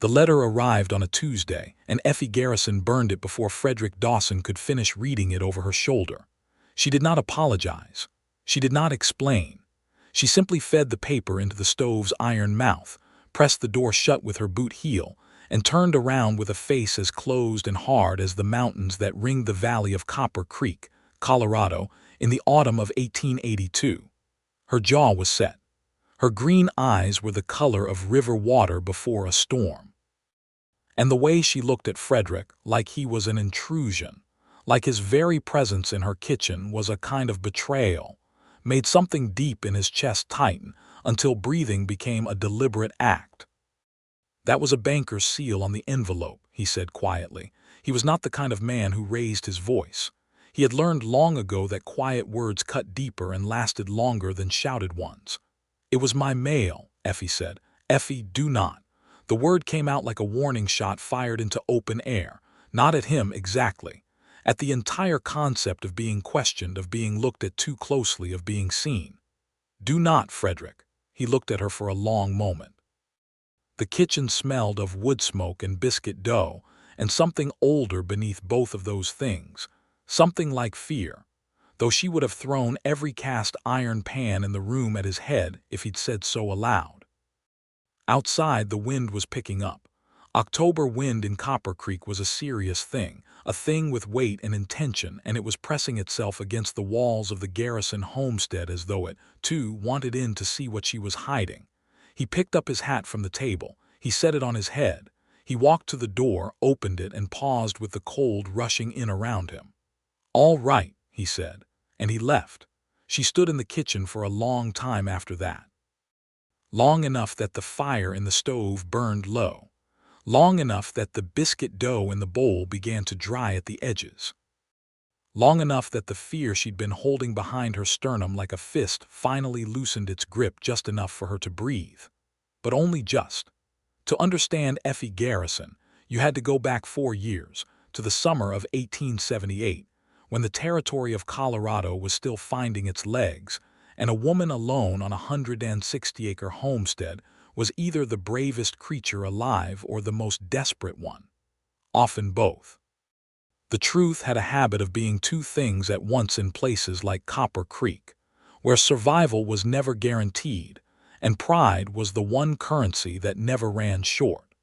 The letter arrived on a Tuesday, and Effie Garrison burned it before Frederick Dawson could finish reading it over her shoulder. She did not apologize. She did not explain. She simply fed the paper into the stove's iron mouth, pressed the door shut with her boot heel, and turned around with a face as closed and hard as the mountains that ringed the valley of Copper Creek, Colorado, in the autumn of 1882. Her jaw was set. Her green eyes were the color of river water before a storm. And the way she looked at Frederick, like he was an intrusion, like his very presence in her kitchen was a kind of betrayal, made something deep in his chest tighten until breathing became a deliberate act. "That was a banker's seal on the envelope," he said quietly. He was not the kind of man who raised his voice. He had learned long ago that quiet words cut deeper and lasted longer than shouted ones. "It was my mail," Effie said. "Effie, do not." The word came out like a warning shot fired into open air, not at him exactly, at the entire concept of being questioned, of being looked at too closely, of being seen. "Do not, Frederick." He looked at her for a long moment. The kitchen smelled of wood smoke and biscuit dough, and something older beneath both of those things, something like fear, though she would have thrown every cast iron pan in the room at his head if he'd said so aloud. Outside, the wind was picking up. October wind in Copper Creek was a serious thing, a thing with weight and intention, and it was pressing itself against the walls of the Garrison homestead as though it, too, wanted in to see what she was hiding. He picked up his hat from the table. He set it on his head. He walked to the door, opened it, and paused with the cold rushing in around him. "All right," he said, and he left. She stood in the kitchen for a long time after that. Long enough that the fire in the stove burned low. Long enough that the biscuit dough in the bowl began to dry at the edges. Long enough that the fear she'd been holding behind her sternum like a fist finally loosened its grip just enough for her to breathe. But only just. To understand Effie Garrison, you had to go back 4 years, to the summer of 1878, when the territory of Colorado was still finding its legs, and a woman alone on a 160-acre homestead was either the bravest creature alive or the most desperate one. Often both. The truth had a habit of being two things at once in places like Copper Creek, where survival was never guaranteed, and pride was the one currency that never ran short.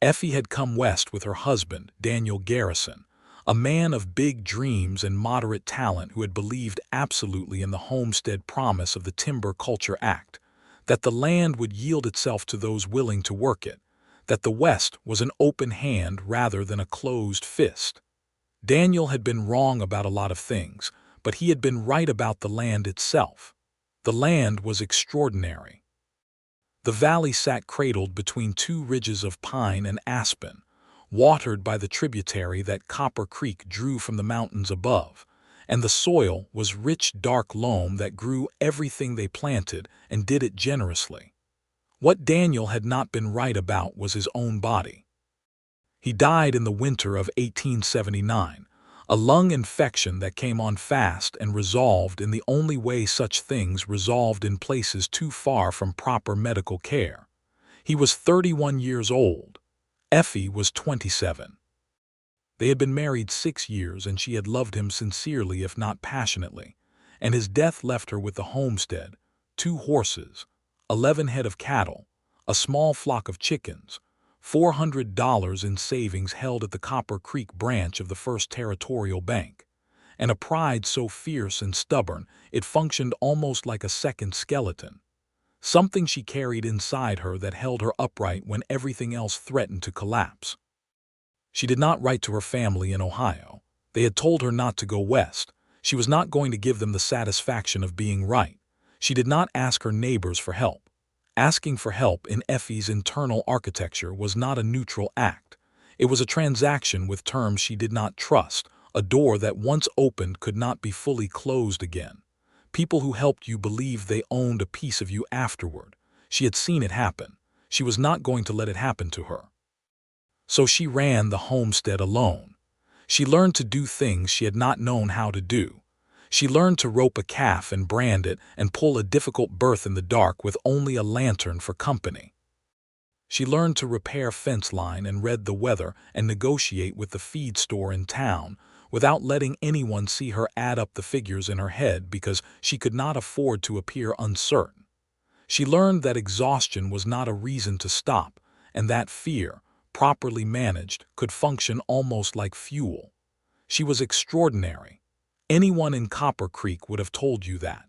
Effie had come west with her husband, Daniel Garrison, a man of big dreams and moderate talent who had believed absolutely in the homestead promise of the Timber Culture Act, that the land would yield itself to those willing to work it, that the West was an open hand rather than a closed fist. Daniel had been wrong about a lot of things, but he had been right about the land itself. The land was extraordinary. The valley sat cradled between two ridges of pine and aspen, watered by the tributary that Copper Creek drew from the mountains above, and the soil was rich dark loam that grew everything they planted and did it generously. What Daniel had not been right about was his own body. He died in the winter of 1879, a lung infection that came on fast and resolved in the only way such things resolved in places too far from proper medical care. He was 31 years old. Effie was 27. They had been married 6 years, and she had loved him sincerely if not passionately, and his death left her with the homestead, 2 horses, 11 head of cattle, a small flock of chickens, $400 in savings held at the Copper Creek branch of the First Territorial Bank, and a pride so fierce and stubborn it functioned almost like a second skeleton, something she carried inside her that held her upright when everything else threatened to collapse. She did not write to her family in Ohio. They had told her not to go west. She was not going to give them the satisfaction of being right. She did not ask her neighbors for help. Asking for help in Effie's internal architecture was not a neutral act. It was a transaction with terms she did not trust, a door that once opened could not be fully closed again. People who helped you believed they owned a piece of you afterward. She had seen it happen. She was not going to let it happen to her. So she ran the homestead alone. She learned to do things she had not known how to do. She learned to rope a calf and brand it and pull a difficult berth in the dark with only a lantern for company. She learned to repair fence line and read the weather and negotiate with the feed store in town without letting anyone see her add up the figures in her head because she could not afford to appear uncertain. She learned that exhaustion was not a reason to stop, and that fear, properly managed, could function almost like fuel. She was extraordinary. Anyone in Copper Creek would have told you that.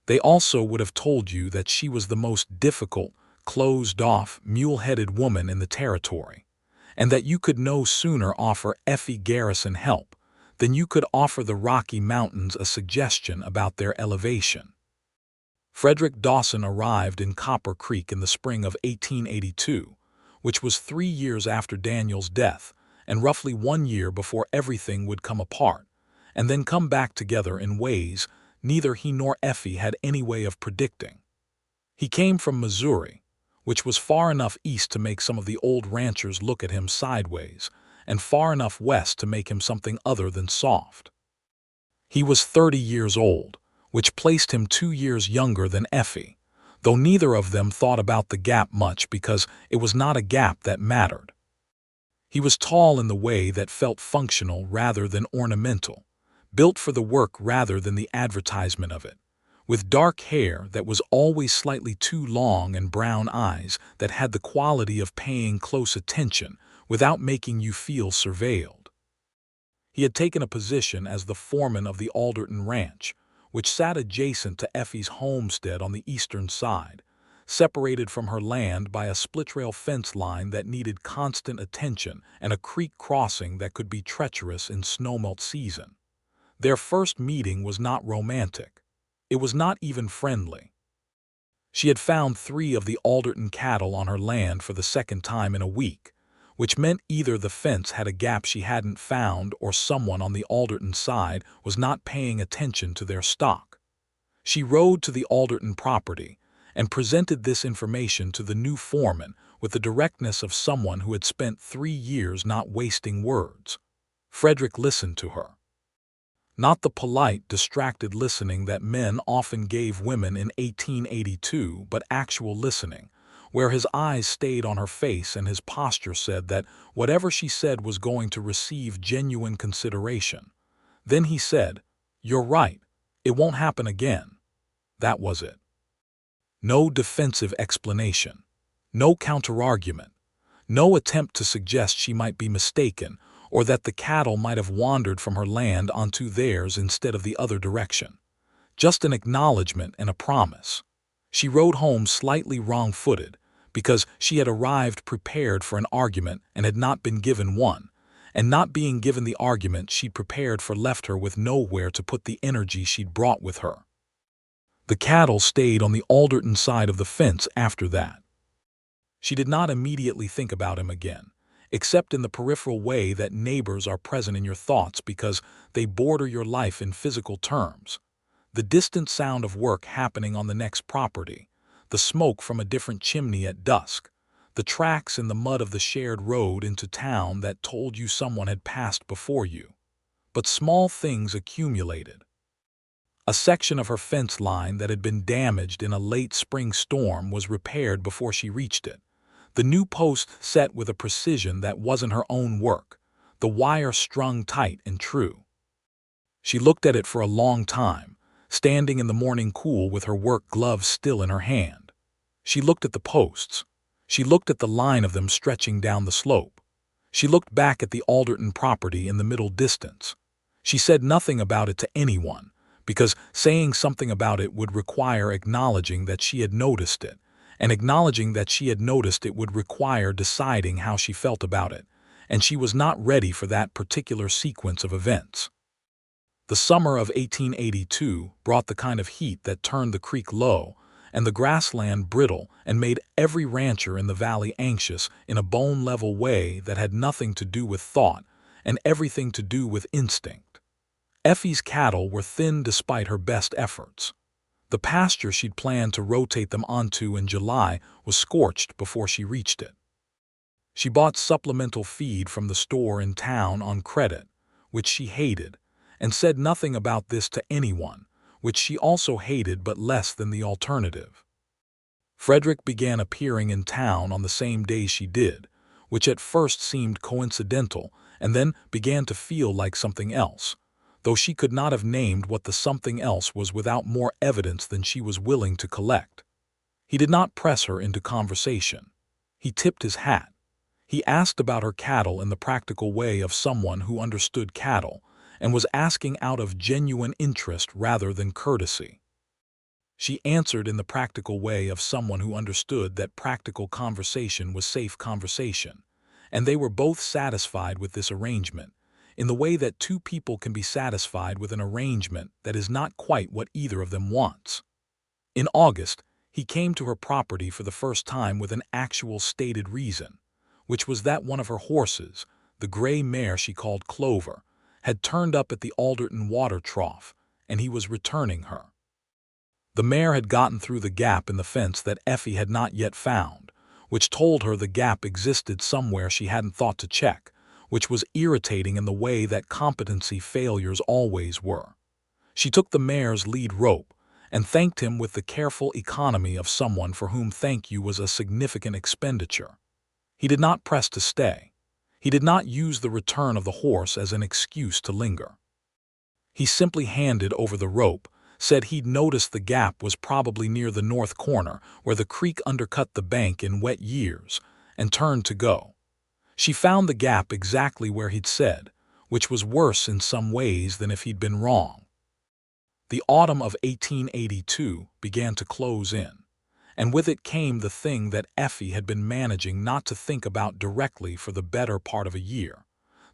They also would have told you that she was the most difficult, closed-off, mule-headed woman in the territory, and that you could no sooner offer Effie Garrison help than you could offer the Rocky Mountains a suggestion about their elevation. Frederick Dawson arrived in Copper Creek in the spring of 1882, which was 3 years after Daniel's death and roughly 1 year before everything would come apart, and then come back together in ways neither he nor Effie had any way of predicting. He came from Missouri, which was far enough east to make some of the old ranchers look at him sideways, and far enough west to make him something other than soft. He was 30 years old, which placed him 2 years younger than Effie, though neither of them thought about the gap much because it was not a gap that mattered. He was tall in the way that felt functional rather than ornamental, built for the work rather than the advertisement of it, with dark hair that was always slightly too long and brown eyes that had the quality of paying close attention without making you feel surveilled. He had taken a position as the foreman of the Alderton Ranch, which sat adjacent to Effie's homestead on the eastern side, separated from her land by a split-rail fence line that needed constant attention and a creek crossing that could be treacherous in snowmelt season. Their first meeting was not romantic. It was not even friendly. She had found 3 of the Alderton cattle on her land for the second time in a week, which meant either the fence had a gap she hadn't found or someone on the Alderton side was not paying attention to their stock. She rode to the Alderton property and presented this information to the new foreman with the directness of someone who had spent 3 years not wasting words. Frederick listened to her. Not the polite, distracted listening that men often gave women in 1882, but actual listening, where his eyes stayed on her face and his posture said that whatever she said was going to receive genuine consideration. Then he said, "You're right. It won't happen again." That was it. No defensive explanation. No counterargument. No attempt to suggest she might be mistaken or that the cattle might have wandered from her land onto theirs instead of the other direction. Just an acknowledgement and a promise. She rode home slightly wrong-footed because she had arrived prepared for an argument and had not been given one, and not being given the argument she'd prepared for left her with nowhere to put the energy she'd brought with her. The cattle stayed on the Alderton side of the fence after that. She did not immediately think about him again, except in the peripheral way that neighbors are present in your thoughts because they border your life in physical terms. The distant sound of work happening on the next property, the smoke from a different chimney at dusk, the tracks in the mud of the shared road into town that told you someone had passed before you. But small things accumulated. A section of her fence line that had been damaged in a late spring storm was repaired before she reached it. The new post set with a precision that wasn't her own work, the wire strung tight and true. She looked at it for a long time, standing in the morning cool with her work gloves still in her hand. She looked at the posts. She looked at the line of them stretching down the slope. She looked back at the Alderton property in the middle distance. She said nothing about it to anyone, because saying something about it would require acknowledging that she had noticed it, and acknowledging that she had noticed it would require deciding how she felt about it, and she was not ready for that particular sequence of events. The summer of 1882 brought the kind of heat that turned the creek low and the grassland brittle and made every rancher in the valley anxious in a bone-level way that had nothing to do with thought and everything to do with instinct. Effie's cattle were thin despite her best efforts. The pasture she'd planned to rotate them onto in July was scorched before she reached it. She bought supplemental feed from the store in town on credit, which she hated, and said nothing about this to anyone, which she also hated but less than the alternative. Frederick began appearing in town on the same day she did, which at first seemed coincidental and then began to feel like something else, though she could not have named what the something else was without more evidence than she was willing to collect. He did not press her into conversation. He tipped his hat. He asked about her cattle in the practical way of someone who understood cattle and was asking out of genuine interest rather than courtesy. She answered in the practical way of someone who understood that practical conversation was safe conversation, and they were both satisfied with this arrangement, in the way that two people can be satisfied with an arrangement that is not quite what either of them wants. In August, he came to her property for the first time with an actual stated reason, which was that one of her horses, the gray mare she called Clover, had turned up at the Alderton water trough, and he was returning her. The mare had gotten through the gap in the fence that Effie had not yet found, which told her the gap existed somewhere she hadn't thought to check, which was irritating in the way that competency failures always were. She took the mare's lead rope and thanked him with the careful economy of someone for whom thank you was a significant expenditure. He did not press to stay. He did not use the return of the horse as an excuse to linger. He simply handed over the rope, said he'd noticed the gap was probably near the north corner where the creek undercut the bank in wet years, and turned to go. She found the gap exactly where he'd said, which was worse in some ways than if he'd been wrong. The autumn of 1882 began to close in, and with it came the thing that Effie had been managing not to think about directly for the better part of a year,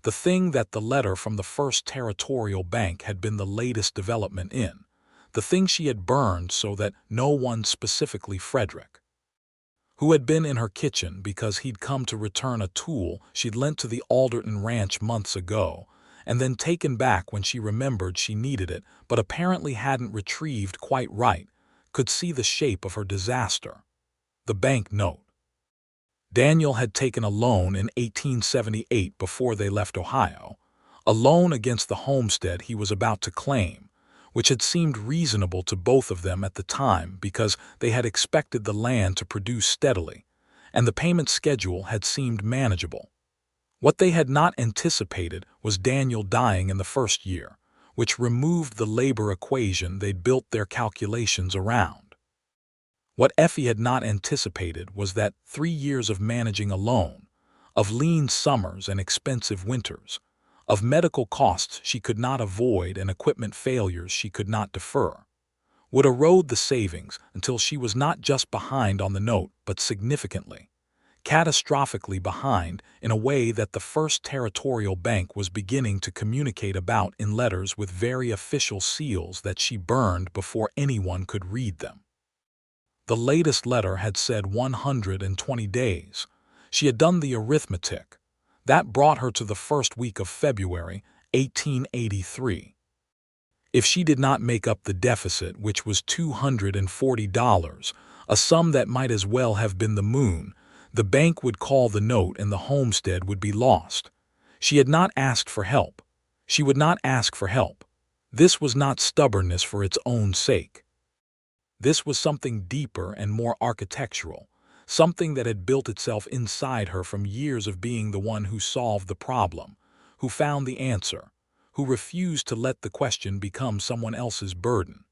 the thing that the letter from the First Territorial Bank had been the latest development in, the thing she had burned so that no one, specifically Frederick, who had been in her kitchen because he'd come to return a tool she'd lent to the Alderton ranch months ago, and then taken back when she remembered she needed it but apparently hadn't retrieved quite right, could see the shape of her disaster. The bank note. Daniel had taken a loan in 1878 before they left Ohio, a loan against the homestead he was about to claim, which had seemed reasonable to both of them at the time because they had expected the land to produce steadily, and the payment schedule had seemed manageable. What they had not anticipated was Daniel dying in the first year, which removed the labor equation they'd built their calculations around. What Effie had not anticipated was that 3 years of managing a loan, of lean summers and expensive winters, of medical costs she could not avoid and equipment failures she could not defer, would erode the savings until she was not just behind on the note but significantly, catastrophically behind in a way that the First Territorial Bank was beginning to communicate about in letters with very official seals that she burned before anyone could read them. The latest letter had said 120 days. She had done the arithmetic. That brought her to the first week of February, 1883. If she did not make up the deficit, which was $240, a sum that might as well have been the moon, the bank would call the note and the homestead would be lost. She had not asked for help. She would not ask for help. This was not stubbornness for its own sake. This was something deeper and more architectural, something that had built itself inside her from years of being the one who solved the problem, who found the answer, who refused to let the question become someone else's burden.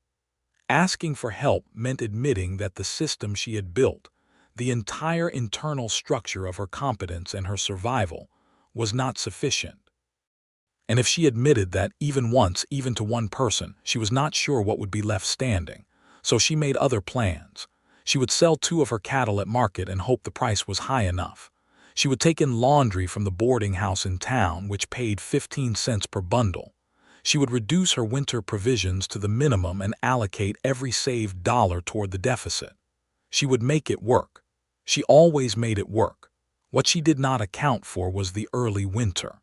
Asking for help meant admitting that the system she had built, the entire internal structure of her competence and her survival, was not sufficient. And if she admitted that even once, even to one person, she was not sure what would be left standing, so she made other plans. She would sell 2 of her cattle at market and hope the price was high enough. She would take in laundry from the boarding house in town, which paid 15 cents per bundle. She would reduce her winter provisions to the minimum and allocate every saved dollar toward the deficit. She would make it work. She always made it work. What she did not account for was the early winter.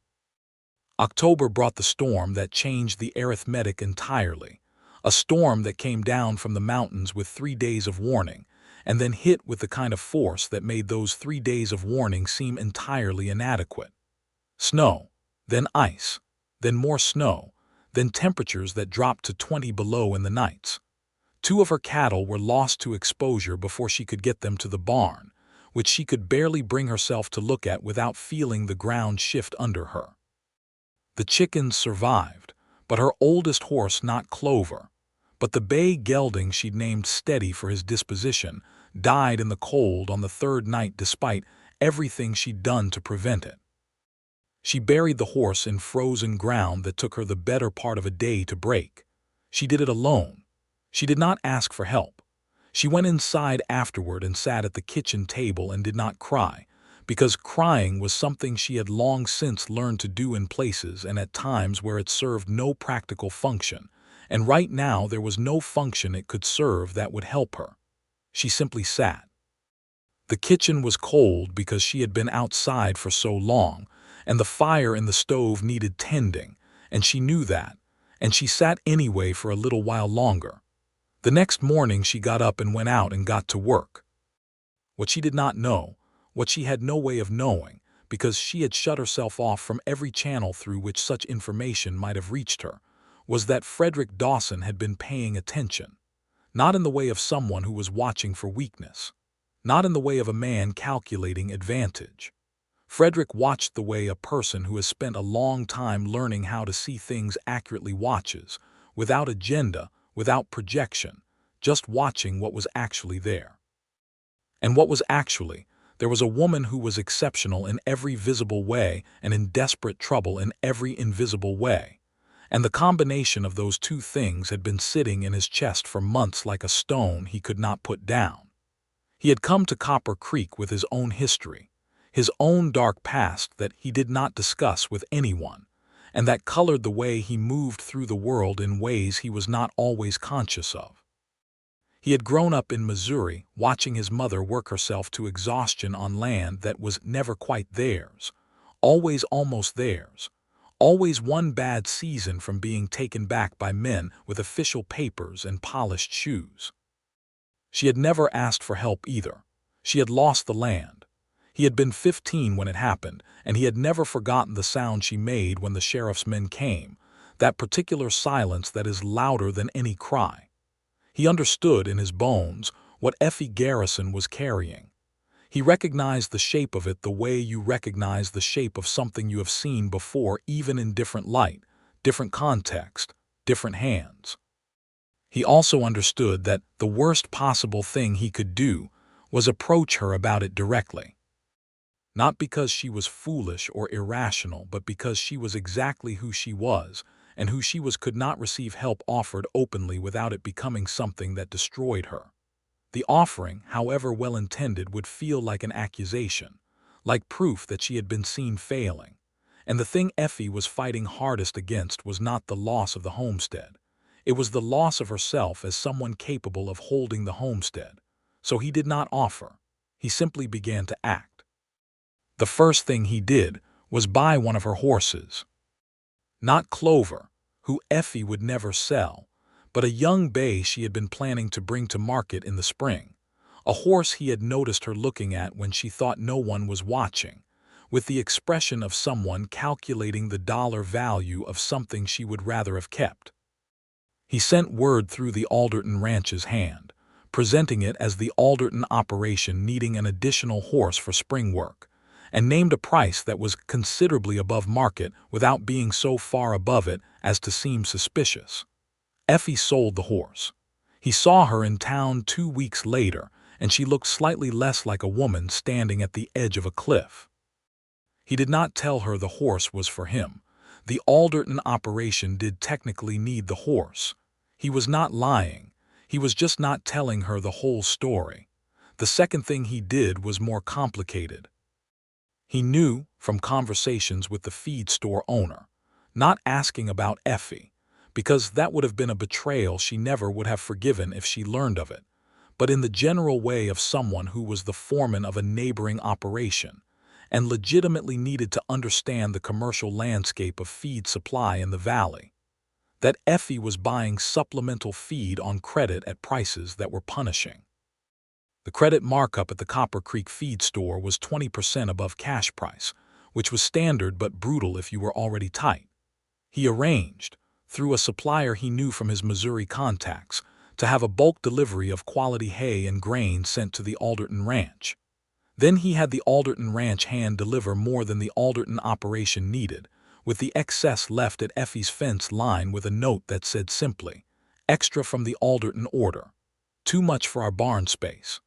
October brought the storm that changed the arithmetic entirely. A storm that came down from the mountains with 3 days of warning, and then hit with the kind of force that made those 3 days of warning seem entirely inadequate. Snow, then ice, then more snow, then temperatures that dropped to 20 below in the nights. 2 of her cattle were lost to exposure before she could get them to the barn, which she could barely bring herself to look at without feeling the ground shift under her. The chickens survived, but her oldest horse, not Clover, but the bay gelding she'd named Steady for his disposition, died in the cold on the 3rd night despite everything she'd done to prevent it. She buried the horse in frozen ground that took her the better part of a day to break. She did it alone. She did not ask for help. She went inside afterward and sat at the kitchen table and did not cry, because crying was something she had long since learned to do in places and at times where it served no practical function, and right now there was no function it could serve that would help her. She simply sat. The kitchen was cold because she had been outside for so long, and the fire in the stove needed tending, and she knew that, and she sat anyway for a little while longer. The next morning she got up and went out and got to work. What she did not know, what she had no way of knowing, because she had shut herself off from every channel through which such information might have reached her, was that Frederick Dawson had been paying attention, not in the way of someone who was watching for weakness, not in the way of a man calculating advantage. Frederick watched the way a person who has spent a long time learning how to see things accurately watches, without agenda, without projection, just watching what was actually there. And what was actually, there was a woman who was exceptional in every visible way and in desperate trouble in every invisible way. And the combination of those two things had been sitting in his chest for months like a stone he could not put down. He had come to Copper Creek with his own history, his own dark past that he did not discuss with anyone, and that colored the way he moved through the world in ways he was not always conscious of. He had grown up in Missouri, watching his mother work herself to exhaustion on land that was never quite theirs, always almost theirs, always one bad season from being taken back by men with official papers and polished shoes. She had never asked for help either. She had lost the land. He had been 15 when it happened, and he had never forgotten the sound she made when the sheriff's men came, that particular silence that is louder than any cry. He understood in his bones what Effie Garrison was carrying. He recognized the shape of it the way you recognize the shape of something you have seen before, even in different light, different context, different hands. He also understood that the worst possible thing he could do was approach her about it directly. Not because she was foolish or irrational, but because she was exactly who she was, and who she was could not receive help offered openly without it becoming something that destroyed her. The offering, however well-intended, would feel like an accusation, like proof that she had been seen failing. And the thing Effie was fighting hardest against was not the loss of the homestead. It was the loss of herself as someone capable of holding the homestead. So he did not offer. He simply began to act. The first thing he did was buy one of her horses. Not Clover, who Effie would never sell, but a young bay she had been planning to bring to market in the spring, a horse he had noticed her looking at when she thought no one was watching, with the expression of someone calculating the dollar value of something she would rather have kept. He sent word through the Alderton Ranch's hand, presenting it as the Alderton operation needing an additional horse for spring work, and named a price that was considerably above market without being so far above it as to seem suspicious. Effie sold the horse. He saw her in town 2 weeks later, and she looked slightly less like a woman standing at the edge of a cliff. He did not tell her the horse was for him. The Alderton operation did technically need the horse. He was not lying. He was just not telling her the whole story. The second thing he did was more complicated. He knew, from conversations with the feed store owner, not asking about Effie, because that would have been a betrayal she never would have forgiven if she learned of it, but in the general way of someone who was the foreman of a neighboring operation, and legitimately needed to understand the commercial landscape of feed supply in the valley, that Effie was buying supplemental feed on credit at prices that were punishing. The credit markup at the Copper Creek feed store was 20% above cash price, which was standard but brutal if you were already tight. He arranged, through a supplier he knew from his Missouri contacts, to have a bulk delivery of quality hay and grain sent to the Alderton Ranch. Then he had the Alderton Ranch hand deliver more than the Alderton operation needed, with the excess left at Effie's fence line with a note that said simply, "Extra from the Alderton order. Too much for our barn space."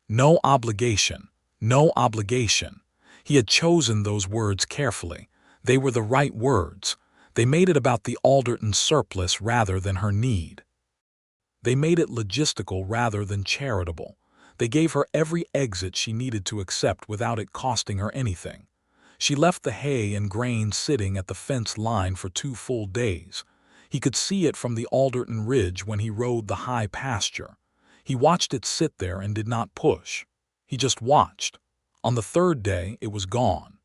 No obligation. No obligation. He had chosen those words carefully. They were the right words. They made it about the Alderton surplus rather than her need. They made it logistical rather than charitable. They gave her every exit she needed to accept without it costing her anything. She left the hay and grain sitting at the fence line for 2 full days. He could see it from the Alderton Ridge when he rode the high pasture. He watched it sit there and did not push. He just watched. On the 3rd day, it was gone.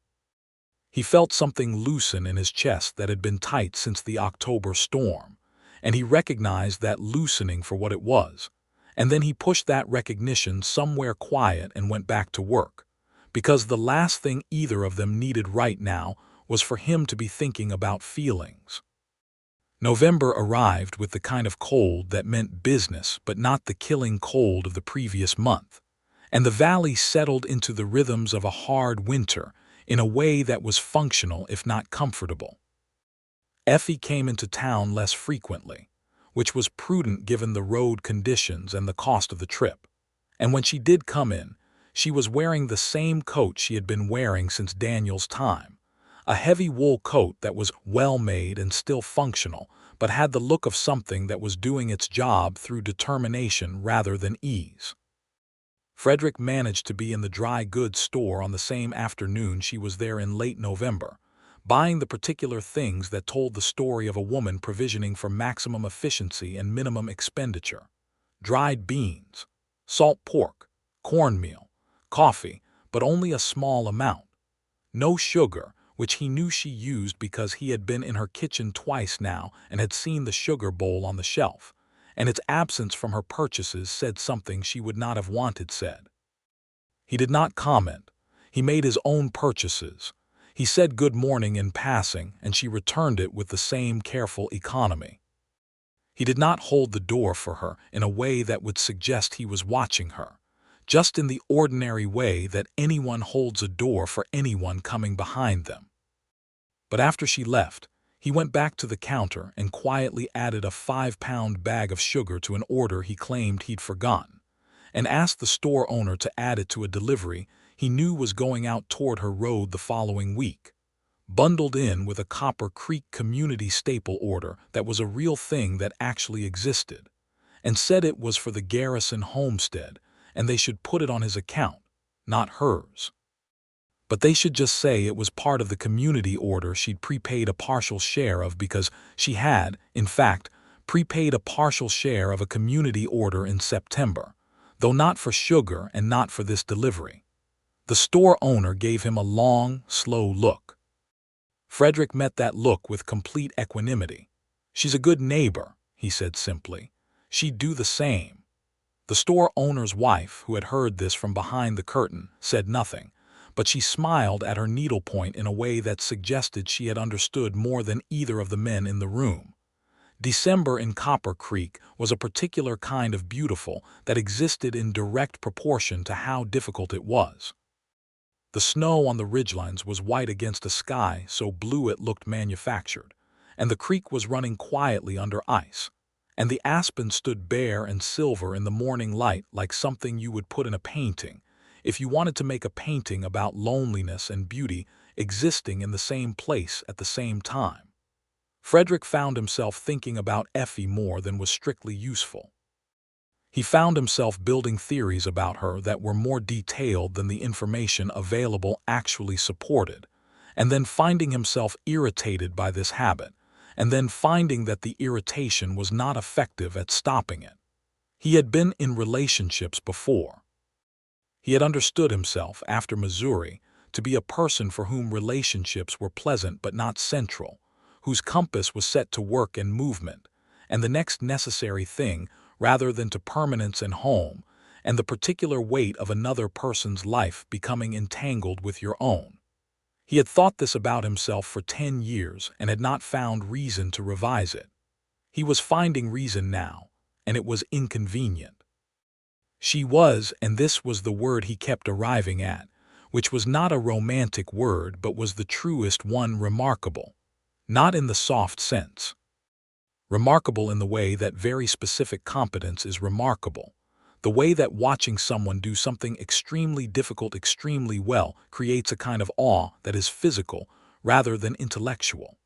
He felt something loosen in his chest that had been tight since the October storm, and he recognized that loosening for what it was. And then he pushed that recognition somewhere quiet and went back to work, because the last thing either of them needed right now was for him to be thinking about feelings. November arrived with the kind of cold that meant business, but not the killing cold of the previous month, and the valley settled into the rhythms of a hard winter in a way that was functional if not comfortable. Effie came into town less frequently, which was prudent given the road conditions and the cost of the trip. And when she did come in, she was wearing the same coat she had been wearing since Daniel's time, a heavy wool coat that was well-made and still functional, but had the look of something that was doing its job through determination rather than ease. Frederick managed to be in the dry goods store on the same afternoon she was there in late November, buying the particular things that told the story of a woman provisioning for maximum efficiency and minimum expenditure: dried beans, salt pork, cornmeal, coffee, but only a small amount. No sugar, which he knew she used because he had been in her kitchen twice now and had seen the sugar bowl on the shelf, and its absence from her purchases said something she would not have wanted said. He did not comment. He made his own purchases. He said good morning in passing, and she returned it with the same careful economy. He did not hold the door for her in a way that would suggest he was watching her, just in the ordinary way that anyone holds a door for anyone coming behind them. But after she left, he went back to the counter and quietly added a 5-pound bag of sugar to an order he claimed he'd forgotten, and asked the store owner to add it to a delivery he knew was going out toward her road the following week, bundled in with a Copper Creek community staple order that was a real thing that actually existed, and said it was for the Garrison homestead and they should put it on his account, not hers. But they should just say it was part of the community order she'd prepaid a partial share of because she had, in fact, prepaid a partial share of a community order in September, though not for sugar and not for this delivery. The store owner gave him a long, slow look. Frederick met that look with complete equanimity. "She's a good neighbor," he said simply. "She'd do the same." The store owner's wife, who had heard this from behind the curtain, said nothing, but she smiled at her needlepoint in a way that suggested she had understood more than either of the men in the room. December in Copper Creek was a particular kind of beautiful that existed in direct proportion to how difficult it was. The snow on the ridgelines was white against a sky so blue it looked manufactured, and the creek was running quietly under ice, and the aspen stood bare and silver in the morning light like something you would put in a painting if you wanted to make a painting about loneliness and beauty existing in the same place at the same time. Frederick found himself thinking about Effie more than was strictly useful. He found himself building theories about her that were more detailed than the information available actually supported, and then finding himself irritated by this habit, and then finding that the irritation was not effective at stopping it. He had been in relationships before. He had understood himself, after Missouri, to be a person for whom relationships were pleasant but not central, whose compass was set to work and movement, and the next necessary thing rather than to permanence and home, and the particular weight of another person's life becoming entangled with your own. He had thought this about himself for 10 years and had not found reason to revise it. He was finding reason now, and it was inconvenient. She was, and this was the word he kept arriving at, which was not a romantic word but was the truest one, remarkable. Not in the soft sense. Remarkable in the way that very specific competence is remarkable. The way that watching someone do something extremely difficult extremely well creates a kind of awe that is physical rather than intellectual.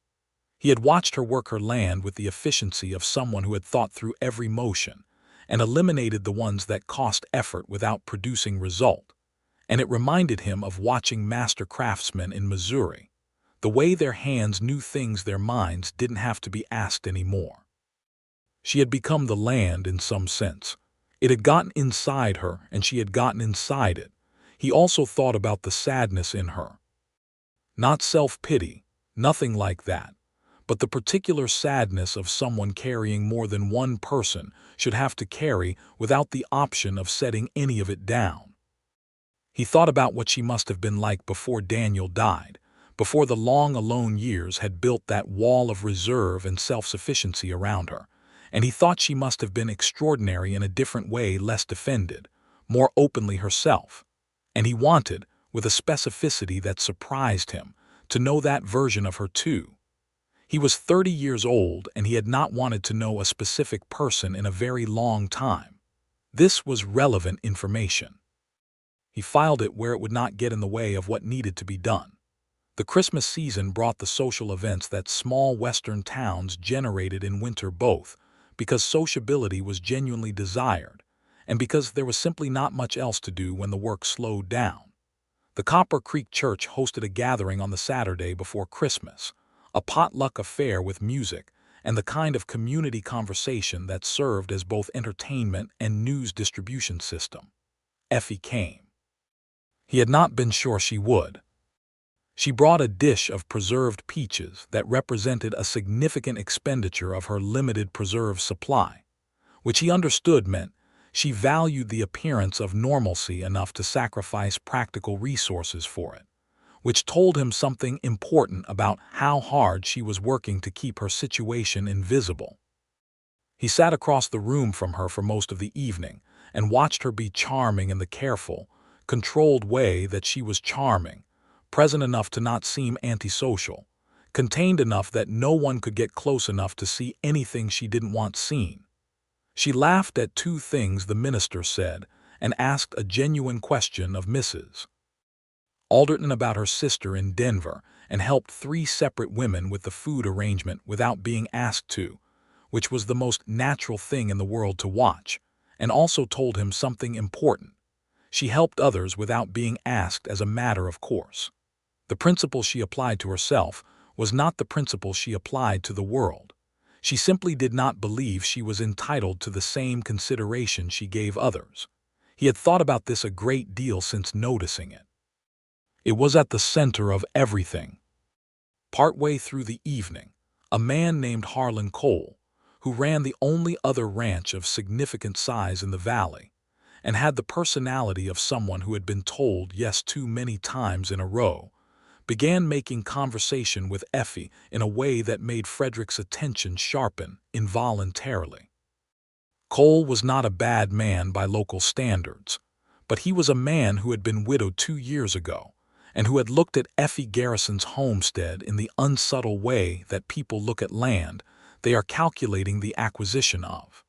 He had watched her work her land with the efficiency of someone who had thought through every motion and eliminated the ones that cost effort without producing result. And it reminded him of watching master craftsmen in Missouri. The way their hands knew things their minds didn't have to be asked anymore. She had become the land in some sense. It had gotten inside her, and she had gotten inside it. He also thought about the sadness in her. Not self-pity, nothing like that, but the particular sadness of someone carrying more than one person should have to carry without the option of setting any of it down. He thought about what she must have been like before Daniel died, before the long alone years had built that wall of reserve and self-sufficiency around her, and he thought she must have been extraordinary in a different way, less defended, more openly herself. And he wanted, with a specificity that surprised him, to know that version of her too. He was 30 years old and he had not wanted to know a specific person in a very long time. This was relevant information. He filed it where it would not get in the way of what needed to be done. The Christmas season brought the social events that small western towns generated in winter, both because sociability was genuinely desired and because there was simply not much else to do when the work slowed down. The Copper Creek Church hosted a gathering on the Saturday before Christmas, a potluck affair with music and the kind of community conversation that served as both entertainment and news distribution system. Effie came. He had not been sure she would. She brought a dish of preserved peaches that represented a significant expenditure of her limited preserve supply, which he understood meant she valued the appearance of normalcy enough to sacrifice practical resources for it, which told him something important about how hard she was working to keep her situation invisible. He sat across the room from her for most of the evening and watched her be charming in the careful, controlled way that she was charming, present enough to not seem antisocial, contained enough that no one could get close enough to see anything she didn't want seen. She laughed at two things the minister said and asked a genuine question of Mrs. Alderton about her sister in Denver and helped 3 separate women with the food arrangement without being asked to, which was the most natural thing in the world to watch, and also told him something important. She helped others without being asked as a matter of course. The principle she applied to herself was not the principle she applied to the world. She simply did not believe she was entitled to the same consideration she gave others. He had thought about this a great deal since noticing it. It was at the center of everything. Partway through the evening, a man named Harlan Cole, who ran the only other ranch of significant size in the valley, and had the personality of someone who had been told yes too many times in a row, began making conversation with Effie in a way that made Frederick's attention sharpen involuntarily. Cole was not a bad man by local standards, but he was a man who had been widowed 2 years ago and who had looked at Effie Garrison's homestead in the unsubtle way that people look at land they are calculating the acquisition of.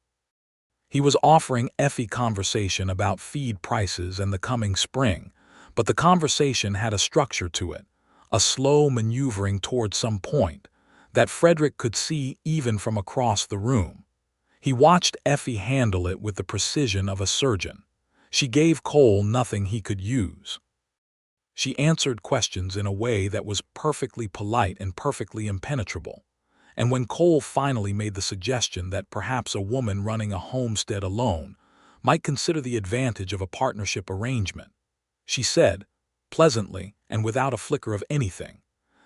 He was offering Effie conversation about feed prices and the coming spring, but the conversation had a structure to it, a slow maneuvering toward some point that Frederick could see even from across the room. He watched Effie handle it with the precision of a surgeon. She gave Cole nothing he could use. She answered questions in a way that was perfectly polite and perfectly impenetrable. And when Cole finally made the suggestion that perhaps a woman running a homestead alone might consider the advantage of a partnership arrangement, she said, pleasantly and without a flicker of anything,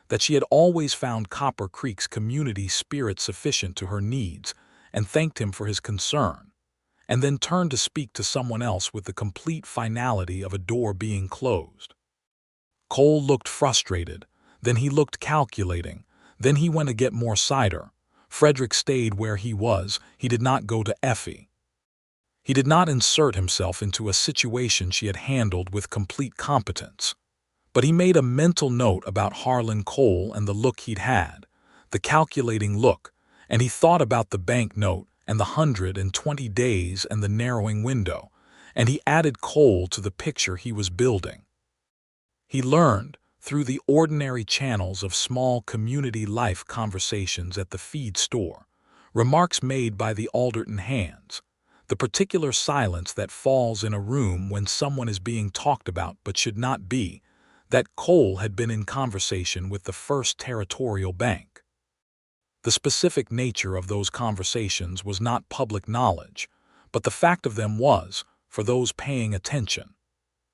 that she had always found Copper Creek's community spirit sufficient to her needs and thanked him for his concern, and then turned to speak to someone else with the complete finality of a door being closed. Cole looked frustrated, then he looked calculating, then he went to get more cider. Frederick stayed where he was. He did not go to Effie. He did not insert himself into a situation she had handled with complete competence. But he made a mental note about Harlan Cole and the look he'd had, the calculating look, and he thought about the bank note and the 120 days and the narrowing window, and he added Cole to the picture he was building. He learned, through the ordinary channels of small community life conversations at the feed store, remarks made by the Alderton hands, the particular silence that falls in a room when someone is being talked about but should not be, that Cole had been in conversation with the First Territorial Bank. The specific nature of those conversations was not public knowledge, but the fact of them was, for those paying attention.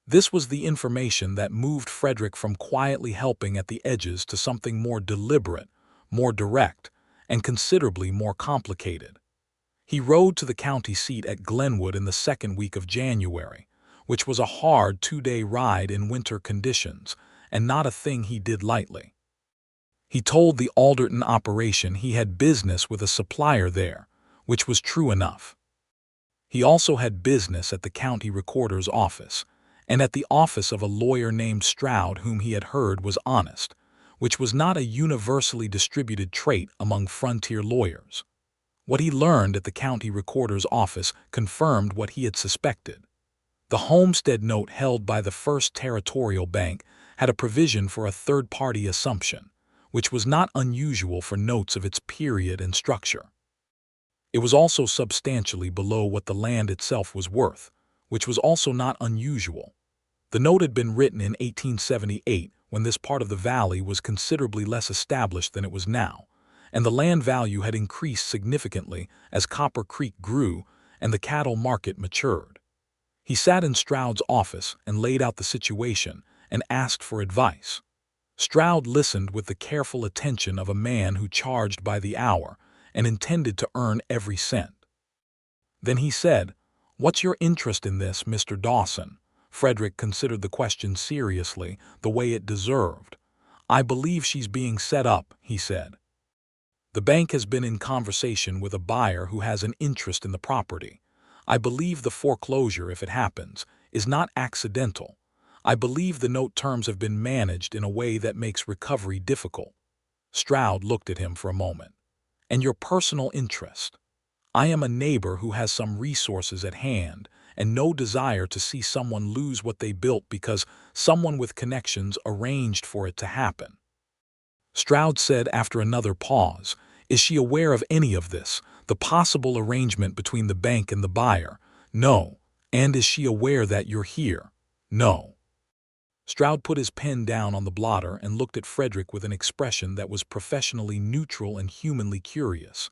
This was the information that moved Frederick from quietly helping at the edges to something more deliberate, more direct, and considerably more complicated. He rode to the county seat at Glenwood in the second week of January, which was a hard 2-day ride in winter conditions, and not a thing he did lightly. He told the Alderton operation he had business with a supplier there, which was true enough. He also had business at the county recorder's office, and at the office of a lawyer named Stroud whom he had heard was honest, which was not a universally distributed trait among frontier lawyers. What he learned at the county recorder's office confirmed what he had suspected. The homestead note held by the First Territorial Bank had a provision for a third-party assumption, which was not unusual for notes of its period and structure. It was also substantially below what the land itself was worth, which was also not unusual. The note had been written in 1878 when this part of the valley was considerably less established than it was now, and the land value had increased significantly as Copper Creek grew and the cattle market matured. He sat in Stroud's office and laid out the situation and asked for advice. Stroud listened with the careful attention of a man who charged by the hour and intended to earn every cent. Then he said, "What's your interest in this, Mr. Dawson?" Frederick considered the question seriously, the way it deserved. "I believe she's being set up," he said. "The bank has been in conversation with a buyer who has an interest in the property. I believe the foreclosure, if it happens, is not accidental. I believe the note terms have been managed in a way that makes recovery difficult." Stroud looked at him for a moment. "And your personal interest?" "I am a neighbor who has some resources at hand and no desire to see someone lose what they built because someone with connections arranged for it to happen." Stroud said after another pause, "Is she aware of any of this, the possible arrangement between the bank and the buyer?" "No." "And is she aware that you're here?" "No." Stroud put his pen down on the blotter and looked at Frederick with an expression that was professionally neutral and humanly curious.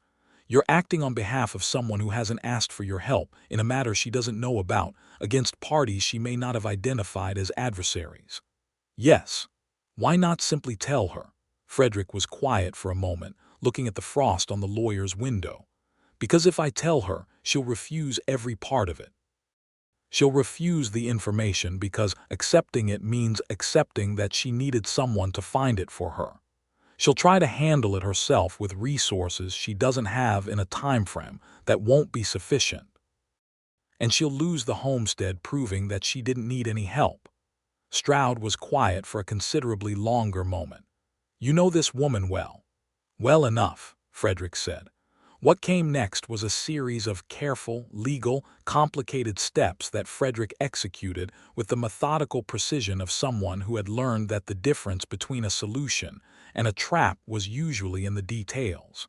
"You're acting on behalf of someone who hasn't asked for your help in a matter she doesn't know about, against parties she may not have identified as adversaries." "Yes." "Why not simply tell her?" Frederick was quiet for a moment, looking at the frost on the lawyer's window. "Because if I tell her, she'll refuse every part of it. She'll refuse the information because accepting it means accepting that she needed someone to find it for her. She'll try to handle it herself with resources she doesn't have in a time frame that won't be sufficient. And she'll lose the homestead proving that she didn't need any help." Stroud was quiet for a considerably longer moment. "You know this woman well." "Well enough," Frederick said. What came next was a series of careful, legal, complicated steps that Frederick executed with the methodical precision of someone who had learned that the difference between a solution and a trap was usually in the details.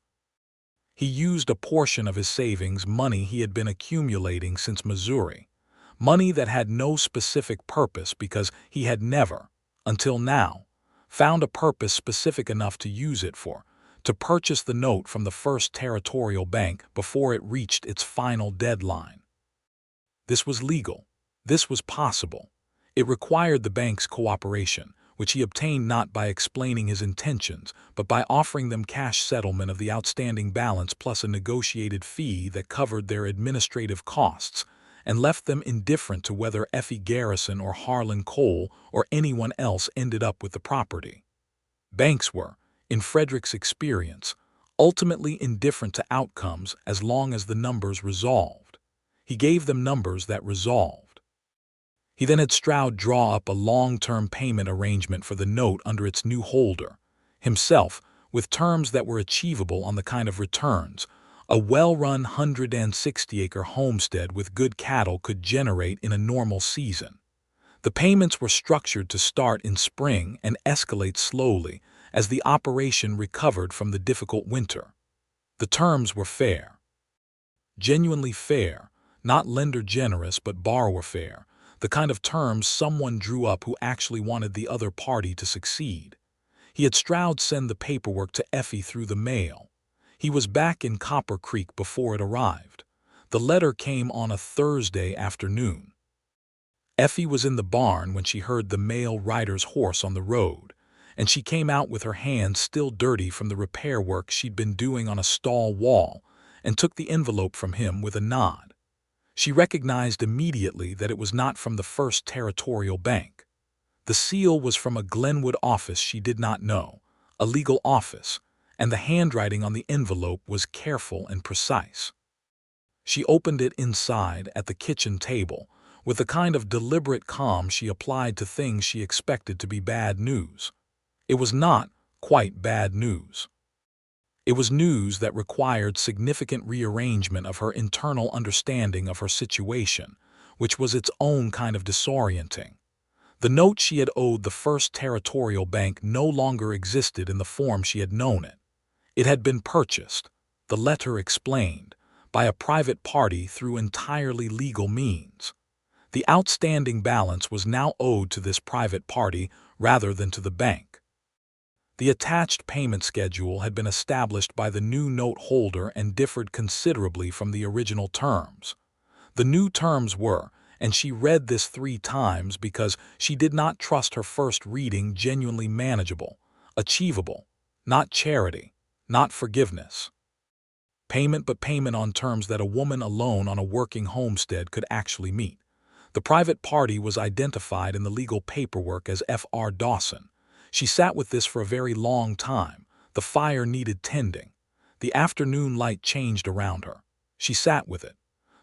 He used a portion of his savings, money he had been accumulating since Missouri, money that had no specific purpose because he had never, until now, found a purpose specific enough to use it for, to purchase the note from the First Territorial Bank before it reached its final deadline. This was legal. This was possible. It required the bank's cooperation, which he obtained not by explaining his intentions, but by offering them cash settlement of the outstanding balance plus a negotiated fee that covered their administrative costs and left them indifferent to whether Effie Garrison or Harlan Cole or anyone else ended up with the property. Banks were, in Frederick's experience, ultimately indifferent to outcomes as long as the numbers resolved. He gave them numbers that resolved. He then had Stroud draw up a long-term payment arrangement for the note under its new holder, himself, with terms that were achievable on the kind of returns a well-run 160-acre homestead with good cattle could generate in a normal season. The payments were structured to start in spring and escalate slowly as the operation recovered from the difficult winter. The terms were fair. Genuinely fair, not lender generous but borrower fair, the kind of terms someone drew up who actually wanted the other party to succeed. He had Stroud send the paperwork to Effie through the mail. He was back in Copper Creek before it arrived. The letter came on a Thursday afternoon. Effie was in the barn when she heard the mail rider's horse on the road, and she came out with her hands still dirty from the repair work she'd been doing on a stall wall and took the envelope from him with a nod. She recognized immediately that it was not from the First Territorial Bank. The seal was from a Glenwood office she did not know, a legal office, and the handwriting on the envelope was careful and precise. She opened it inside at the kitchen table with the kind of deliberate calm she applied to things she expected to be bad news. It was not quite bad news. It was news that required significant rearrangement of her internal understanding of her situation, which was its own kind of disorienting. The note she had owed the First Territorial Bank no longer existed in the form she had known it. It had been purchased, the letter explained, by a private party through entirely legal means. The outstanding balance was now owed to this private party rather than to the bank. The attached payment schedule had been established by the new note holder and differed considerably from the original terms. The new terms were, and she read this 3 times because she did not trust her first reading, genuinely manageable, achievable, not charity, not forgiveness. Payment, but payment on terms that a woman alone on a working homestead could actually meet. The private party was identified in the legal paperwork as Fr. Dawson. She sat with this for a very long time. The fire needed tending. The afternoon light changed around her. She sat with it.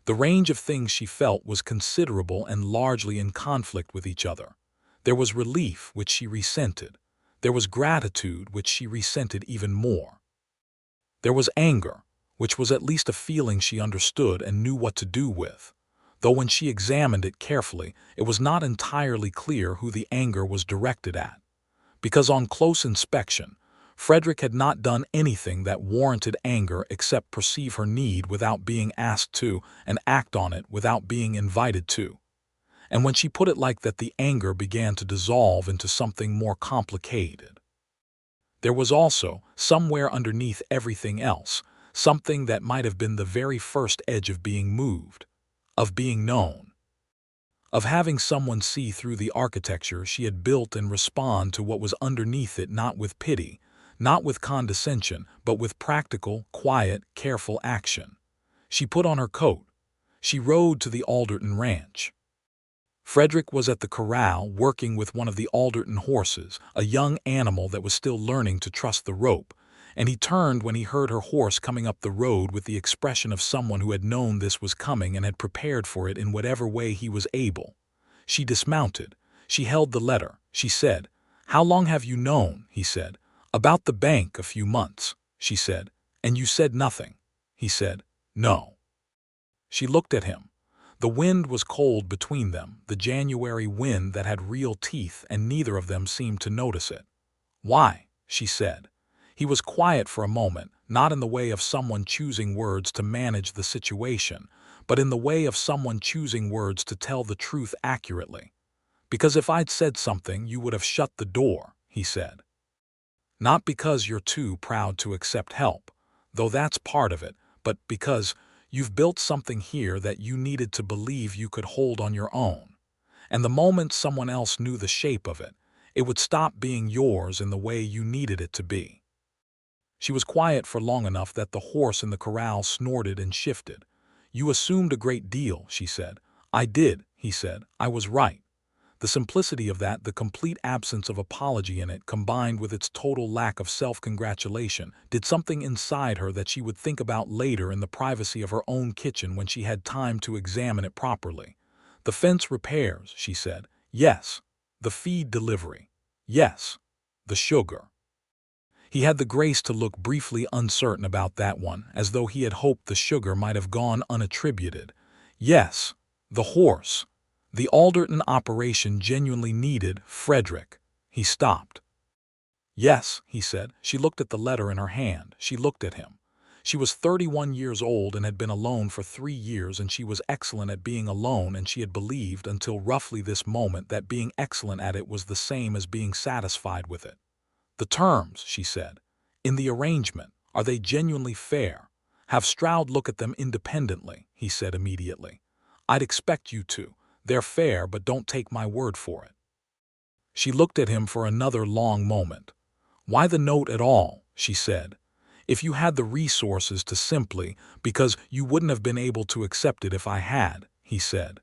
The range of things she felt was considerable and largely in conflict with each other. There was relief, which she resented. There was gratitude, which she resented even more. There was anger, which was at least a feeling she understood and knew what to do with, though when she examined it carefully, it was not entirely clear who the anger was directed at. Because on close inspection, Frederick had not done anything that warranted anger except perceive her need without being asked to and act on it without being invited to. And when she put it like that, the anger began to dissolve into something more complicated. There was also, somewhere underneath everything else, something that might have been the very first edge of being moved, of being known, of having someone see through the architecture she had built and respond to what was underneath it, not with pity, not with condescension, but with practical, quiet, careful action. She put on her coat. She rode to the Alderton ranch. Frederick was at the corral working with one of the Alderton horses, a young animal that was still learning to trust the rope, and he turned when he heard her horse coming up the road with the expression of someone who had known this was coming and had prepared for it in whatever way he was able. She dismounted. She held the letter. She said, "How long have you known?" he said. "About the bank, a few months," she said. "And you said nothing?" He said, "No." She looked at him. The wind was cold between them, the January wind that had real teeth, and neither of them seemed to notice it. "Why?" she said. He was quiet for a moment, not in the way of someone choosing words to manage the situation, but in the way of someone choosing words to tell the truth accurately. "Because if I'd said something, you would have shut the door," he said. "Not because you're too proud to accept help, though that's part of it, but because you've built something here that you needed to believe you could hold on your own. And the moment someone else knew the shape of it, it would stop being yours in the way you needed it to be." She was quiet for long enough that the horse in the corral snorted and shifted. "You assumed a great deal," she said. "I did," he said. "I was right. The simplicity of that, the complete absence of apology in it, combined with its total lack of self-congratulation, did something inside her that she would think about later in the privacy of her own kitchen when she had time to examine it properly. The fence repairs, she said. Yes. The feed delivery. Yes. The sugar. He had the grace to look briefly uncertain about that one, as though he had hoped the sugar might have gone unattributed. Yes. The horse. The Alderton operation genuinely needed Frederick. He stopped. Yes, he said. She looked at the letter in her hand. She looked at him. She was 31 years old and had been alone for 3 years, and she was excellent at being alone, and she had believed until roughly this moment that being excellent at it was the same as being satisfied with it. The terms, she said, in the arrangement, are they genuinely fair? Have Stroud look at them independently, he said immediately. I'd expect you to. They're fair, but don't take my word for it. She looked at him for another long moment. Why the note at all, she said. If you had the resources to simply, because you wouldn't have been able to accept it if I had, he said.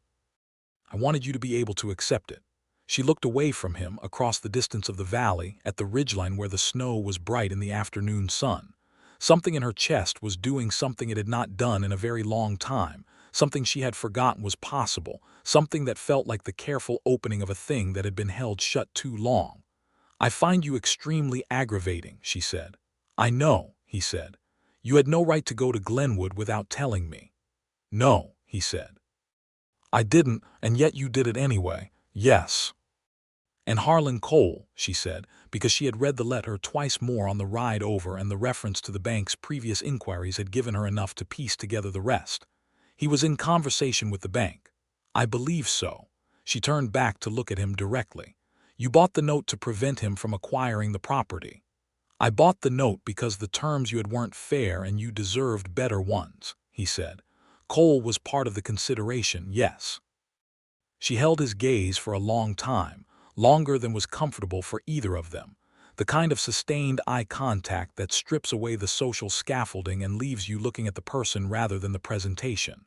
I wanted you to be able to accept it. She looked away from him, across the distance of the valley, at the ridgeline where the snow was bright in the afternoon sun. Something in her chest was doing something it had not done in a very long time, something she had forgotten was possible, something that felt like the careful opening of a thing that had been held shut too long. I find you extremely aggravating, she said. I know, he said. You had no right to go to Glenwood without telling me. No, he said. I didn't, and yet you did it anyway. Yes. And Harlan Cole, she said, because she had read the letter twice more on the ride over, and the reference to the bank's previous inquiries had given her enough to piece together the rest. He was in conversation with the bank. I believe so. She turned back to look at him directly. You bought the note to prevent him from acquiring the property. I bought the note because the terms you had weren't fair and you deserved better ones, he said. Cole was part of the consideration, yes. She held his gaze for a long time, longer than was comfortable for either of them, the kind of sustained eye contact that strips away the social scaffolding and leaves you looking at the person rather than the presentation.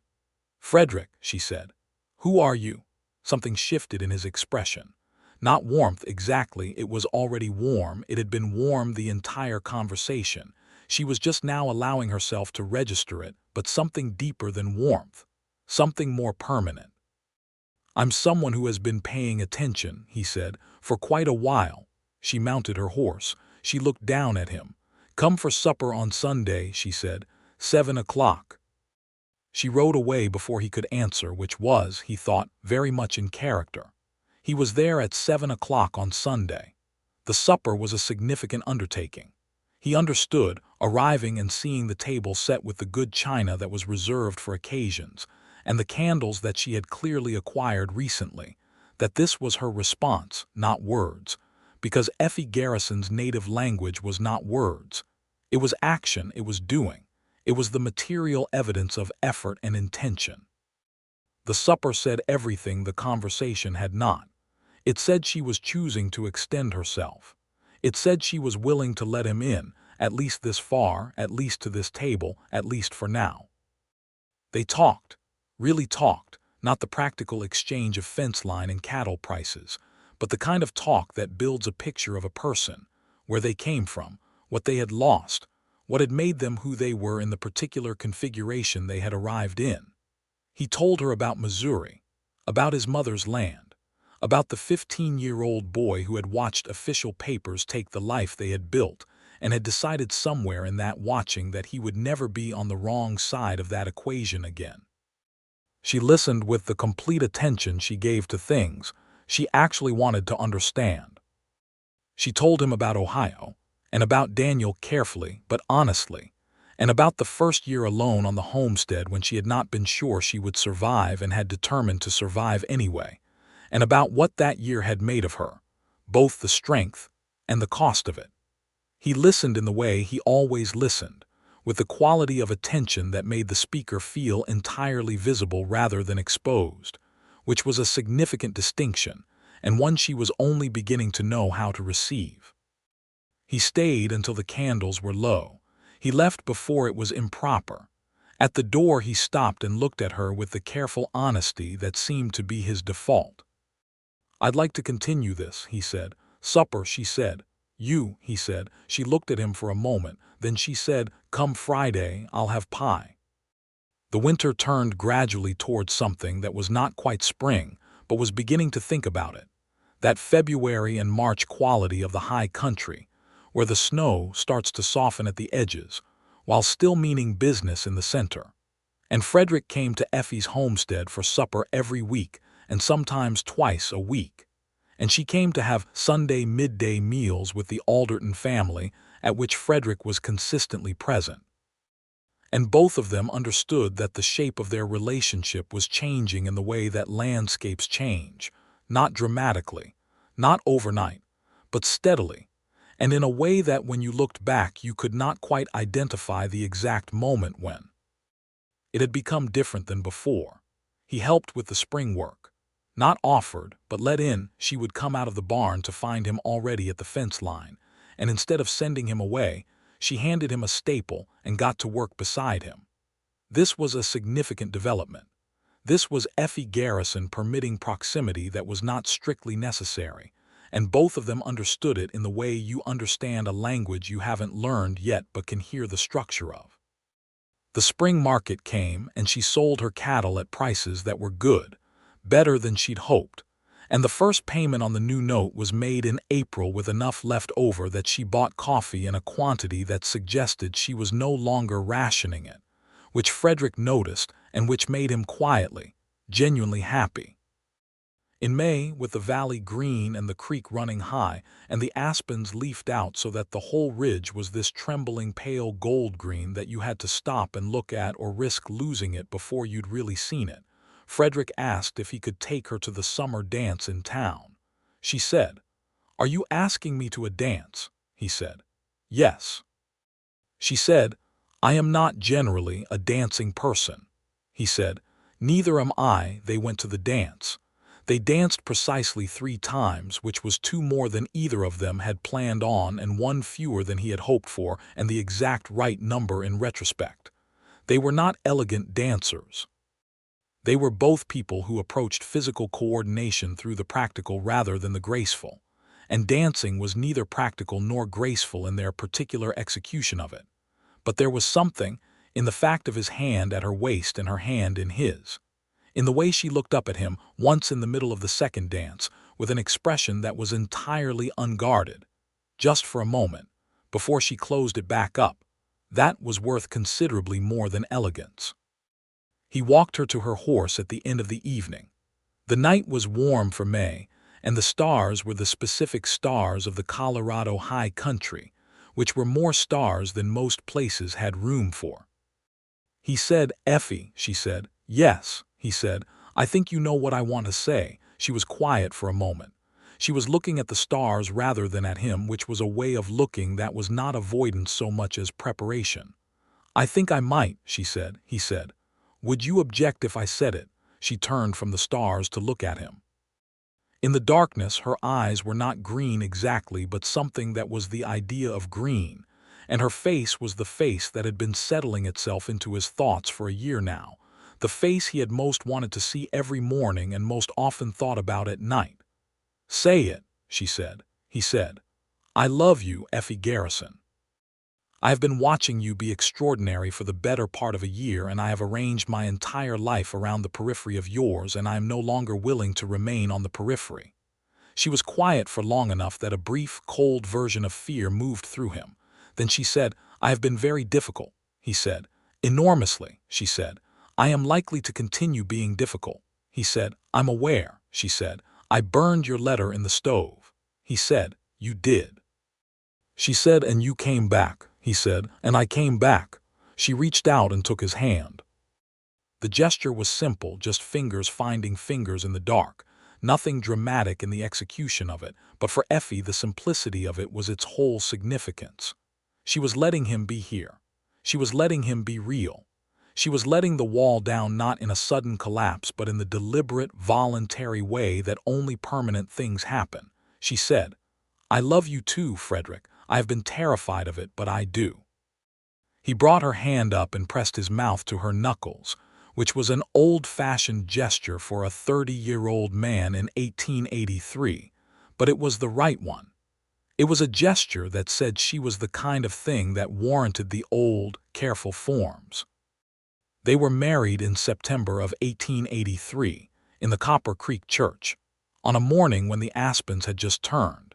Frederick, she said, who are you? Something shifted in his expression. Not warmth exactly, it was already warm, it had been warm the entire conversation. She was just now allowing herself to register it, but something deeper than warmth, something more permanent. I'm someone who has been paying attention, he said, for quite a while. She mounted her horse. She looked down at him. Come for supper on Sunday, she said. 7 o'clock. She rode away before he could answer, which was, he thought, very much in character. He was there at 7 o'clock on Sunday. The supper was a significant undertaking. He understood, arriving and seeing the table set with the good china that was reserved for occasions, and the candles that she had clearly acquired recently, that this was her response, not words, because Effie Garrison's native language was not words. It was action, it was doing. It was the material evidence of effort and intention. The supper said everything the conversation had not. It said she was choosing to extend herself. It said she was willing to let him in, at least this far, at least to this table, at least for now. They talked. Really talked, not the practical exchange of fence line and cattle prices, but the kind of talk that builds a picture of a person, where they came from, what they had lost, what had made them who they were in the particular configuration they had arrived in. He told her about Missouri, about his mother's land, about the 15-year-old boy who had watched official papers take the life they had built and had decided somewhere in that watching that he would never be on the wrong side of that equation again. She listened with the complete attention she gave to things she actually wanted to understand. She told him about Ohio, and about Daniel carefully but honestly, and about the first year alone on the homestead when she had not been sure she would survive and had determined to survive anyway, and about what that year had made of her, both the strength and the cost of it. He listened in the way he always listened, with the quality of attention that made the speaker feel entirely visible rather than exposed, which was a significant distinction, and one she was only beginning to know how to receive. He stayed until the candles were low. He left before it was improper. At the door he stopped and looked at her with the careful honesty that seemed to be his default. "I'd like to continue this," he said. "Supper," she said. "You," he said. She looked at him for a moment, then she said, "Come Friday, I'll have pie." The winter turned gradually toward something that was not quite spring, but was beginning to think about it. That February and March quality of the high country, where the snow starts to soften at the edges, while still meaning business in the center. And Frederick came to Effie's homestead for supper every week, and sometimes twice a week. And she came to have Sunday midday meals with the Alderton family, at which Frederick was consistently present. And both of them understood that the shape of their relationship was changing in the way that landscapes change, not dramatically, not overnight, but steadily, and in a way that when you looked back you could not quite identify the exact moment when. It had become different than before. He helped with the spring work. Not offered, but let in, she would come out of the barn to find him already at the fence line, and instead of sending him away, she handed him a staple and got to work beside him. This was a significant development. This was Effie Garrison permitting proximity that was not strictly necessary, and both of them understood it in the way you understand a language you haven't learned yet but can hear the structure of. The spring market came, and she sold her cattle at prices that were good, better than she'd hoped, and the first payment on the new note was made in April with enough left over that she bought coffee in a quantity that suggested she was no longer rationing it, which Frederick noticed and which made him quietly, genuinely happy. In May, with the valley green and the creek running high, and the aspens leafed out so that the whole ridge was this trembling pale gold green that you had to stop and look at or risk losing it before you'd really seen it, Frederick asked if he could take her to the summer dance in town. She said, "Are you asking me to a dance?" He said, "Yes." She said, "I am not generally a dancing person." He said, "Neither am I." They went to the dance. They danced precisely 3 times, which was 2 more than either of them had planned on and 1 fewer than he had hoped for, and the exact right number in retrospect. They were not elegant dancers. They were both people who approached physical coordination through the practical rather than the graceful, and dancing was neither practical nor graceful in their particular execution of it. But there was something in the fact of his hand at her waist and her hand in his, in the way she looked up at him once in the middle of the second dance with an expression that was entirely unguarded, just for a moment, before she closed it back up, that was worth considerably more than elegance. He walked her to her horse at the end of the evening. The night was warm for May, and the stars were the specific stars of the Colorado high country, which were more stars than most places had room for. He said, "Effie," she said. "Yes," he said, "I think you know what I want to say." She was quiet for a moment. She was looking at the stars rather than at him, which was a way of looking that was not avoidance so much as preparation. "I think I might," she said. He said, "Would you object if I said it?" She turned from the stars to look at him. In the darkness, her eyes were not green exactly, but something that was the idea of green, and her face was the face that had been settling itself into his thoughts for a year now, the face he had most wanted to see every morning and most often thought about at night. "Say it," she said. He said, "I love you, Effie Garrison. I have been watching you be extraordinary for the better part of a year, and I have arranged my entire life around the periphery of yours, and I am no longer willing to remain on the periphery." She was quiet for long enough that a brief, cold version of fear moved through him. Then she said, "I have been very difficult," he said. "Enormously," she said. "I am likely to continue being difficult." He said, "I'm aware," she said. "I burned your letter in the stove." He said, "You did." She said, "And you came back." He said, "And I came back." She reached out and took his hand. The gesture was simple, just fingers finding fingers in the dark. Nothing dramatic in the execution of it, but for Effie the simplicity of it was its whole significance. She was letting him be here. She was letting him be real. She was letting the wall down not in a sudden collapse but in the deliberate, voluntary way that only permanent things happen. She said, "I love you too, Frederick. I have been terrified of it, but I do." He brought her hand up and pressed his mouth to her knuckles, which was an old-fashioned gesture for a 30-year-old man in 1883, but it was the right one. It was a gesture that said she was the kind of thing that warranted the old, careful forms. They were married in September of 1883 in the Copper Creek Church, on a morning when the aspens had just turned,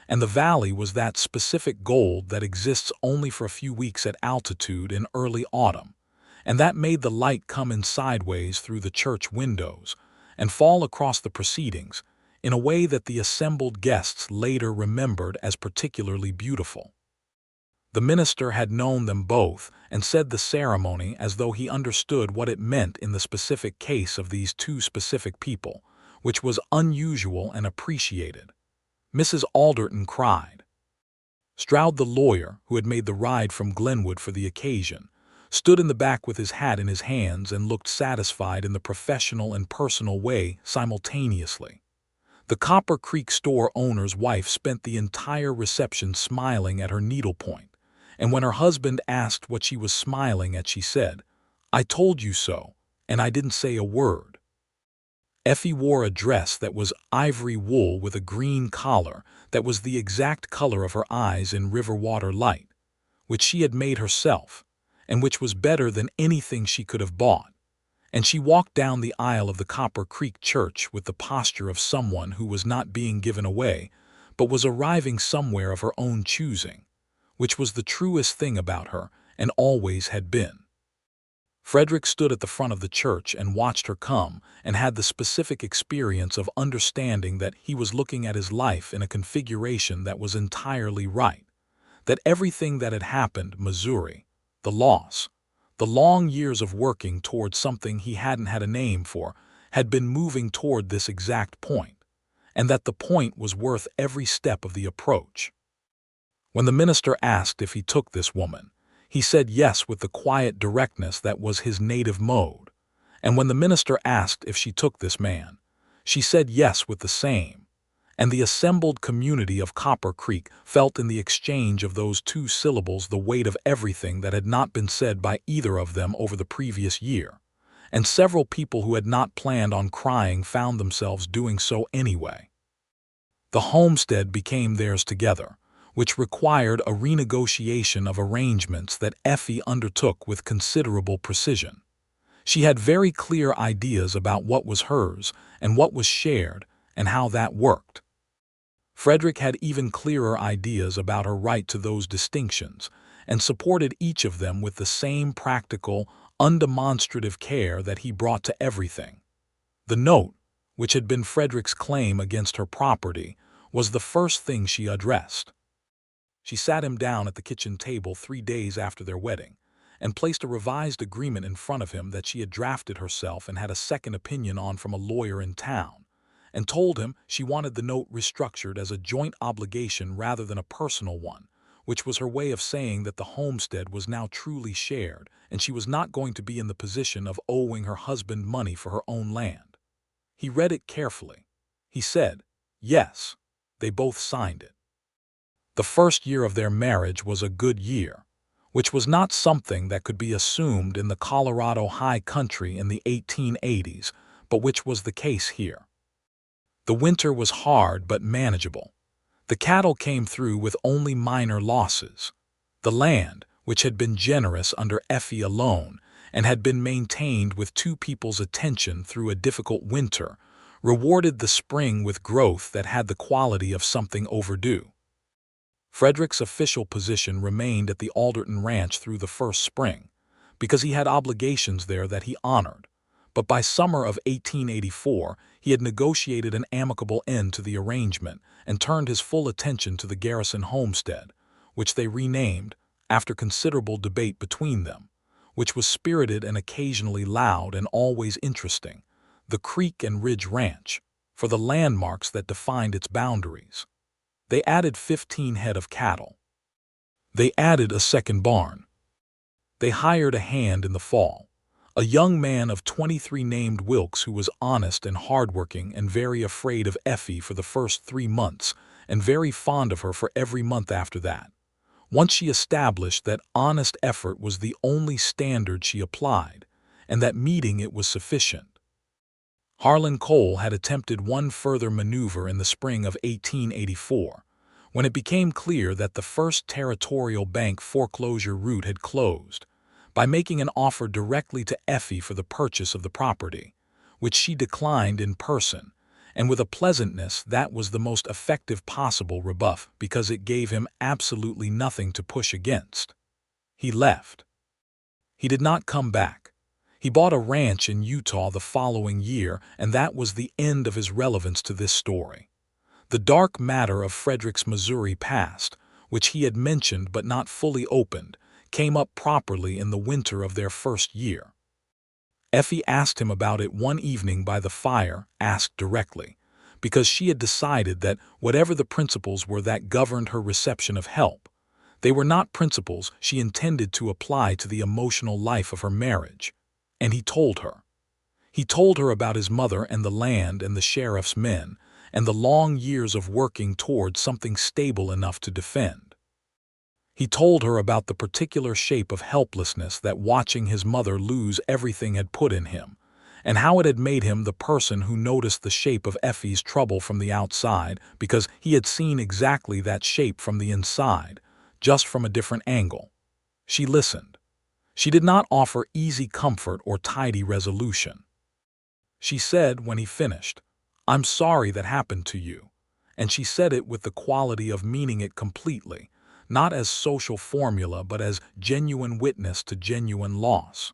and the valley was that specific gold that exists only for a few weeks at altitude in early autumn, and that made the light come in sideways through the church windows and fall across the proceedings in a way that the assembled guests later remembered as particularly beautiful. The minister had known them both and said the ceremony as though he understood what it meant in the specific case of these two specific people, which was unusual and appreciated. Mrs. Alderton cried. Stroud, the lawyer, who had made the ride from Glenwood for the occasion, stood in the back with his hat in his hands and looked satisfied in the professional and personal way simultaneously. The Copper Creek store owner's wife spent the entire reception smiling at her needlepoint, and when her husband asked what she was smiling at, she said, "I told you so, and I didn't say a word." Effie wore a dress that was ivory wool with a green collar that was the exact color of her eyes in river water light, which she had made herself, and which was better than anything she could have bought. And she walked down the aisle of the Copper Creek Church with the posture of someone who was not being given away, but was arriving somewhere of her own choosing, which was the truest thing about her and always had been. Frederick stood at the front of the church and watched her come and had the specific experience of understanding that he was looking at his life in a configuration that was entirely right, that everything that had happened, Missouri, the loss, the long years of working toward something he hadn't had a name for, had been moving toward this exact point, and that the point was worth every step of the approach. When the minister asked if he took this woman, he said yes with the quiet directness that was his native mode, and when the minister asked if she took this man, she said yes with the same, and the assembled community of Copper Creek felt in the exchange of those two syllables the weight of everything that had not been said by either of them over the previous year, and several people who had not planned on crying found themselves doing so anyway. The homestead became theirs together, which required a renegotiation of arrangements that Effie undertook with considerable precision. She had very clear ideas about what was hers and what was shared and how that worked. Frederick had even clearer ideas about her right to those distinctions and supported each of them with the same practical, undemonstrative care that he brought to everything. The note, which had been Frederick's claim against her property, was the first thing she addressed. She sat him down at the kitchen table 3 days after their wedding and placed a revised agreement in front of him that she had drafted herself and had a second opinion on from a lawyer in town, and told him she wanted the note restructured as a joint obligation rather than a personal one, which was her way of saying that the homestead was now truly shared and she was not going to be in the position of owing her husband money for her own land. He read it carefully. He said, yes. They both signed it. The first year of their marriage was a good year, which was not something that could be assumed in the Colorado high country in the 1880s, but which was the case here. The winter was hard but manageable. The cattle came through with only minor losses. The land, which had been generous under Effie alone and had been maintained with two people's attention through a difficult winter, rewarded the spring with growth that had the quality of something overdue. Frederick's official position remained at the Alderton Ranch through the first spring, because he had obligations there that he honored, but by summer of 1884 he had negotiated an amicable end to the arrangement and turned his full attention to the Garrison homestead, which they renamed, after considerable debate between them, which was spirited and occasionally loud and always interesting, the Creek and Ridge Ranch, for the landmarks that defined its boundaries. They added 15 head of cattle. They added a second barn. They hired a hand in the fall, a young man of 23 named Wilkes, who was honest and hardworking and very afraid of Effie for the first 3 months and very fond of her for every month after that. Once she established that honest effort was the only standard she applied, and that meeting it was sufficient. Harlan Cole had attempted one further maneuver in the spring of 1884, when it became clear that the First Territorial Bank foreclosure route had closed, by making an offer directly to Effie for the purchase of the property, which she declined in person, and with a pleasantness that was the most effective possible rebuff because it gave him absolutely nothing to push against. He left. He did not come back. He bought a ranch in Utah the following year, and that was the end of his relevance to this story. The dark matter of Frederick's Missouri past, which he had mentioned but not fully opened, came up properly in the winter of their first year. Effie asked him about it one evening by the fire, asked directly, because she had decided that whatever the principles were that governed her reception of help, they were not principles she intended to apply to the emotional life of her marriage. And he told her. He told her about his mother and the land and the sheriff's men, and the long years of working towards something stable enough to defend. He told her about the particular shape of helplessness that watching his mother lose everything had put in him, and how it had made him the person who noticed the shape of Effie's trouble from the outside because he had seen exactly that shape from the inside, just from a different angle. She listened. She did not offer easy comfort or tidy resolution. She said when he finished, "I'm sorry that happened to you," and she said it with the quality of meaning it completely, not as social formula but as genuine witness to genuine loss.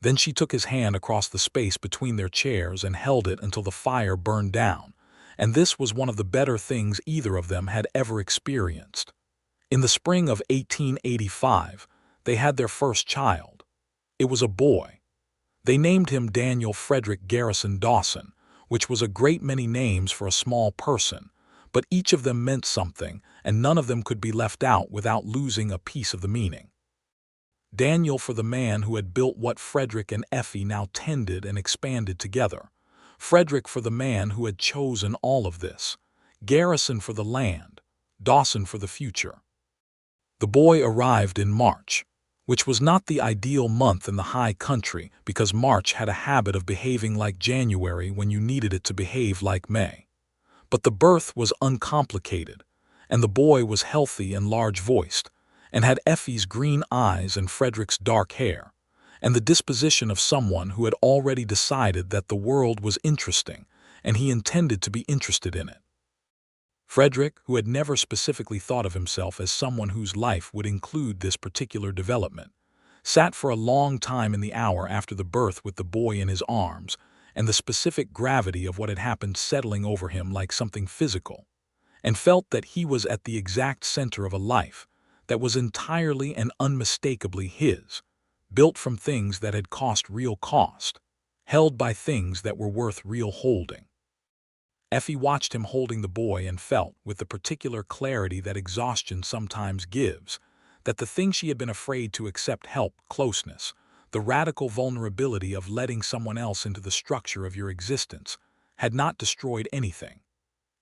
Then she took his hand across the space between their chairs and held it until the fire burned down, and this was one of the better things either of them had ever experienced. In the spring of 1885, they had their first child. It was a boy. They named him Daniel Frederick Garrison Dawson, which was a great many names for a small person, but each of them meant something, and none of them could be left out without losing a piece of the meaning. Daniel for the man who had built what Frederick and Effie now tended and expanded together. Frederick for the man who had chosen all of this. Garrison for the land. Dawson for the future. The boy arrived in March, which was not the ideal month in the high country because March had a habit of behaving like January when you needed it to behave like May. But the birth was uncomplicated, and the boy was healthy and large-voiced, and had Effie's green eyes and Frederick's dark hair, and the disposition of someone who had already decided that the world was interesting, and he intended to be interested in it. Frederick, who had never specifically thought of himself as someone whose life would include this particular development, sat for a long time in the hour after the birth with the boy in his arms, and the specific gravity of what had happened settling over him like something physical, and felt that he was at the exact center of a life that was entirely and unmistakably his, built from things that had cost real cost, held by things that were worth real holding. Effie watched him holding the boy and felt, with the particular clarity that exhaustion sometimes gives, that the thing she had been afraid to accept help, closeness, the radical vulnerability of letting someone else into the structure of your existence, had not destroyed anything.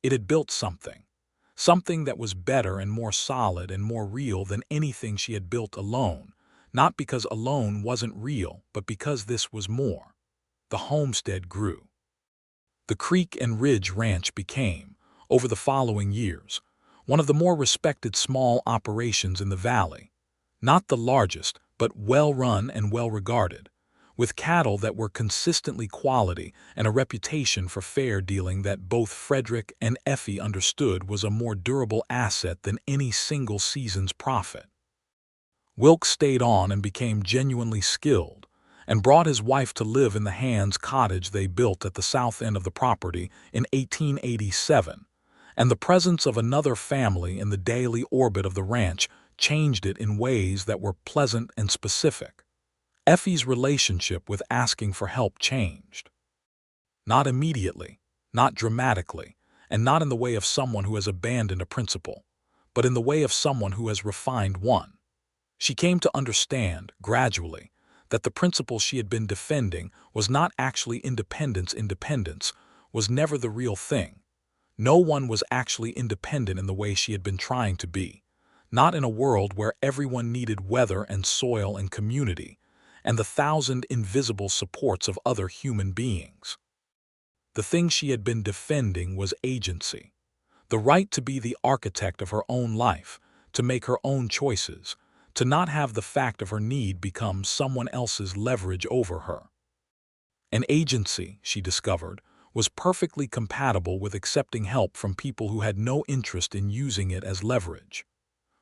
It had built something that was better and more solid and more real than anything she had built alone, not because alone wasn't real, but because this was more. The homestead grew. The Creek and Ridge Ranch became, over the following years, one of the more respected small operations in the valley, not the largest, but well-run and well-regarded, with cattle that were consistently quality and a reputation for fair dealing that both Frederick and Effie understood was a more durable asset than any single season's profit. Wilkes stayed on and became genuinely skilled, and brought his wife to live in the Hands cottage they built at the south end of the property in 1887, and the presence of another family in the daily orbit of the ranch changed it in ways that were pleasant and specific. Effie's relationship with asking for help changed. Not immediately, not dramatically, and not in the way of someone who has abandoned a principle, but in the way of someone who has refined one. She came to understand, gradually, that the principle she had been defending was not actually independence. Independence was never the real thing. No one was actually independent in the way she had been trying to be, not in a world where everyone needed weather and soil and community, and the thousand invisible supports of other human beings. The thing she had been defending was agency, the right to be the architect of her own life, to make her own choices, to not have the fact of her need become someone else's leverage over her. An agency, she discovered, was perfectly compatible with accepting help from people who had no interest in using it as leverage.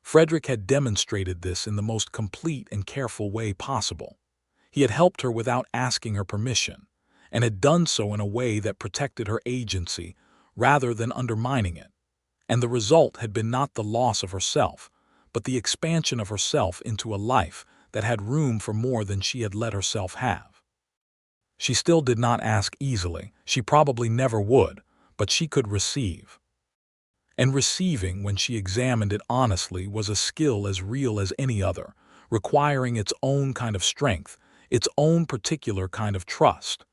Frederick had demonstrated this in the most complete and careful way possible. He had helped her without asking her permission, and had done so in a way that protected her agency rather than undermining it. And the result had been not the loss of herself, but the expansion of herself into a life that had room for more than she had let herself have. She still did not ask easily, she probably never would, but she could receive. And receiving, when she examined it honestly, was a skill as real as any other, requiring its own kind of strength, its own particular kind of trust.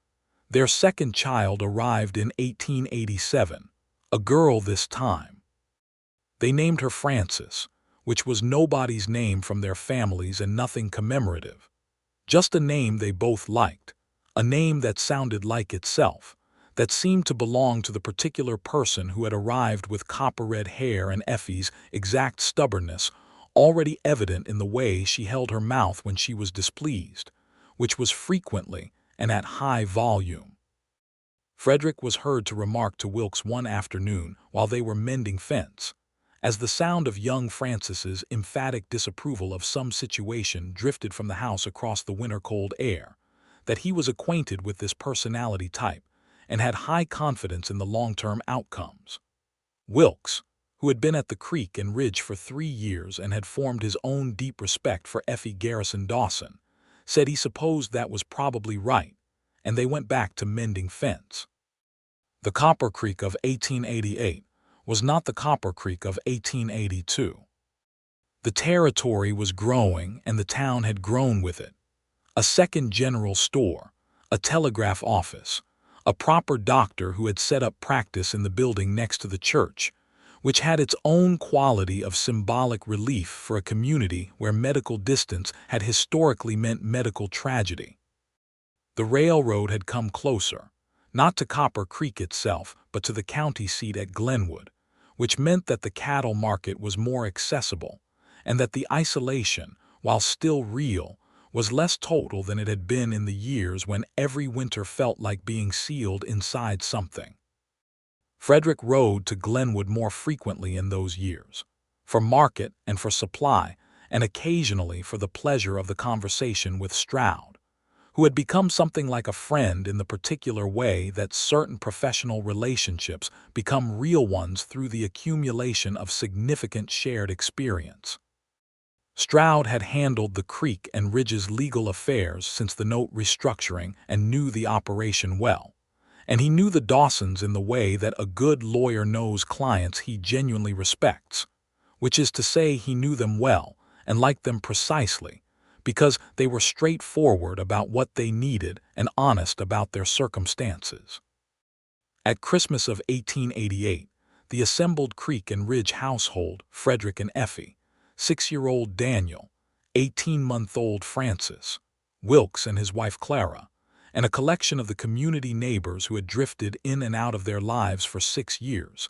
Their second child arrived in 1887, a girl this time. They named her Frances, which was nobody's name from their families and nothing commemorative. Just a name they both liked, a name that sounded like itself, that seemed to belong to the particular person who had arrived with copper-red hair and Effie's exact stubbornness, already evident in the way she held her mouth when she was displeased, which was frequently and at high volume. Frederick was heard to remark to Wilkes one afternoon while they were mending fence, as the sound of young Frances's emphatic disapproval of some situation drifted from the house across the winter-cold air, that he was acquainted with this personality type and had high confidence in the long-term outcomes. Wilkes, who had been at the Creek and Ridge for 3 years and had formed his own deep respect for Effie Garrison Dawson, said he supposed that was probably right, and they went back to mending fence. The Copper Creek of 1888 was not the Copper Creek of 1882. The territory was growing and the town had grown with it. A second general store, a telegraph office, a proper doctor who had set up practice in the building next to the church, which had its own quality of symbolic relief for a community where medical distance had historically meant medical tragedy. The railroad had come closer, not to Copper Creek itself, but to the county seat at Glenwood, which meant that the cattle market was more accessible, and that the isolation, while still real, was less total than it had been in the years when every winter felt like being sealed inside something. Frederick rode to Glenwood more frequently in those years, for market and for supply, and occasionally for the pleasure of the conversation with Stroud, who had become something like a friend in the particular way that certain professional relationships become real ones through the accumulation of significant shared experience. Stroud had handled the Creek and Ridge's legal affairs since the note restructuring and knew the operation well, and he knew the Dawsons in the way that a good lawyer knows clients he genuinely respects, which is to say he knew them well and liked them precisely, because they were straightforward about what they needed and honest about their circumstances. At Christmas of 1888, the assembled Creek and Ridge household, Frederick and Effie, 6-year-old Daniel, 18-month-old Francis, Wilkes and his wife Clara, and a collection of the community neighbors who had drifted in and out of their lives for 6 years,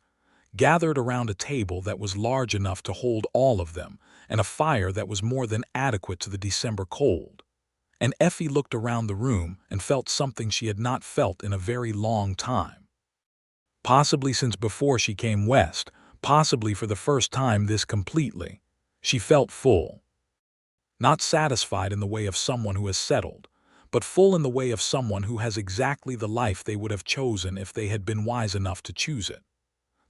gathered around a table that was large enough to hold all of them and a fire that was more than adequate to the December cold. And Effie looked around the room and felt something she had not felt in a very long time. Possibly since before she came west, possibly for the first time this completely, she felt full. Not satisfied in the way of someone who has settled, but full in the way of someone who has exactly the life they would have chosen if they had been wise enough to choose it.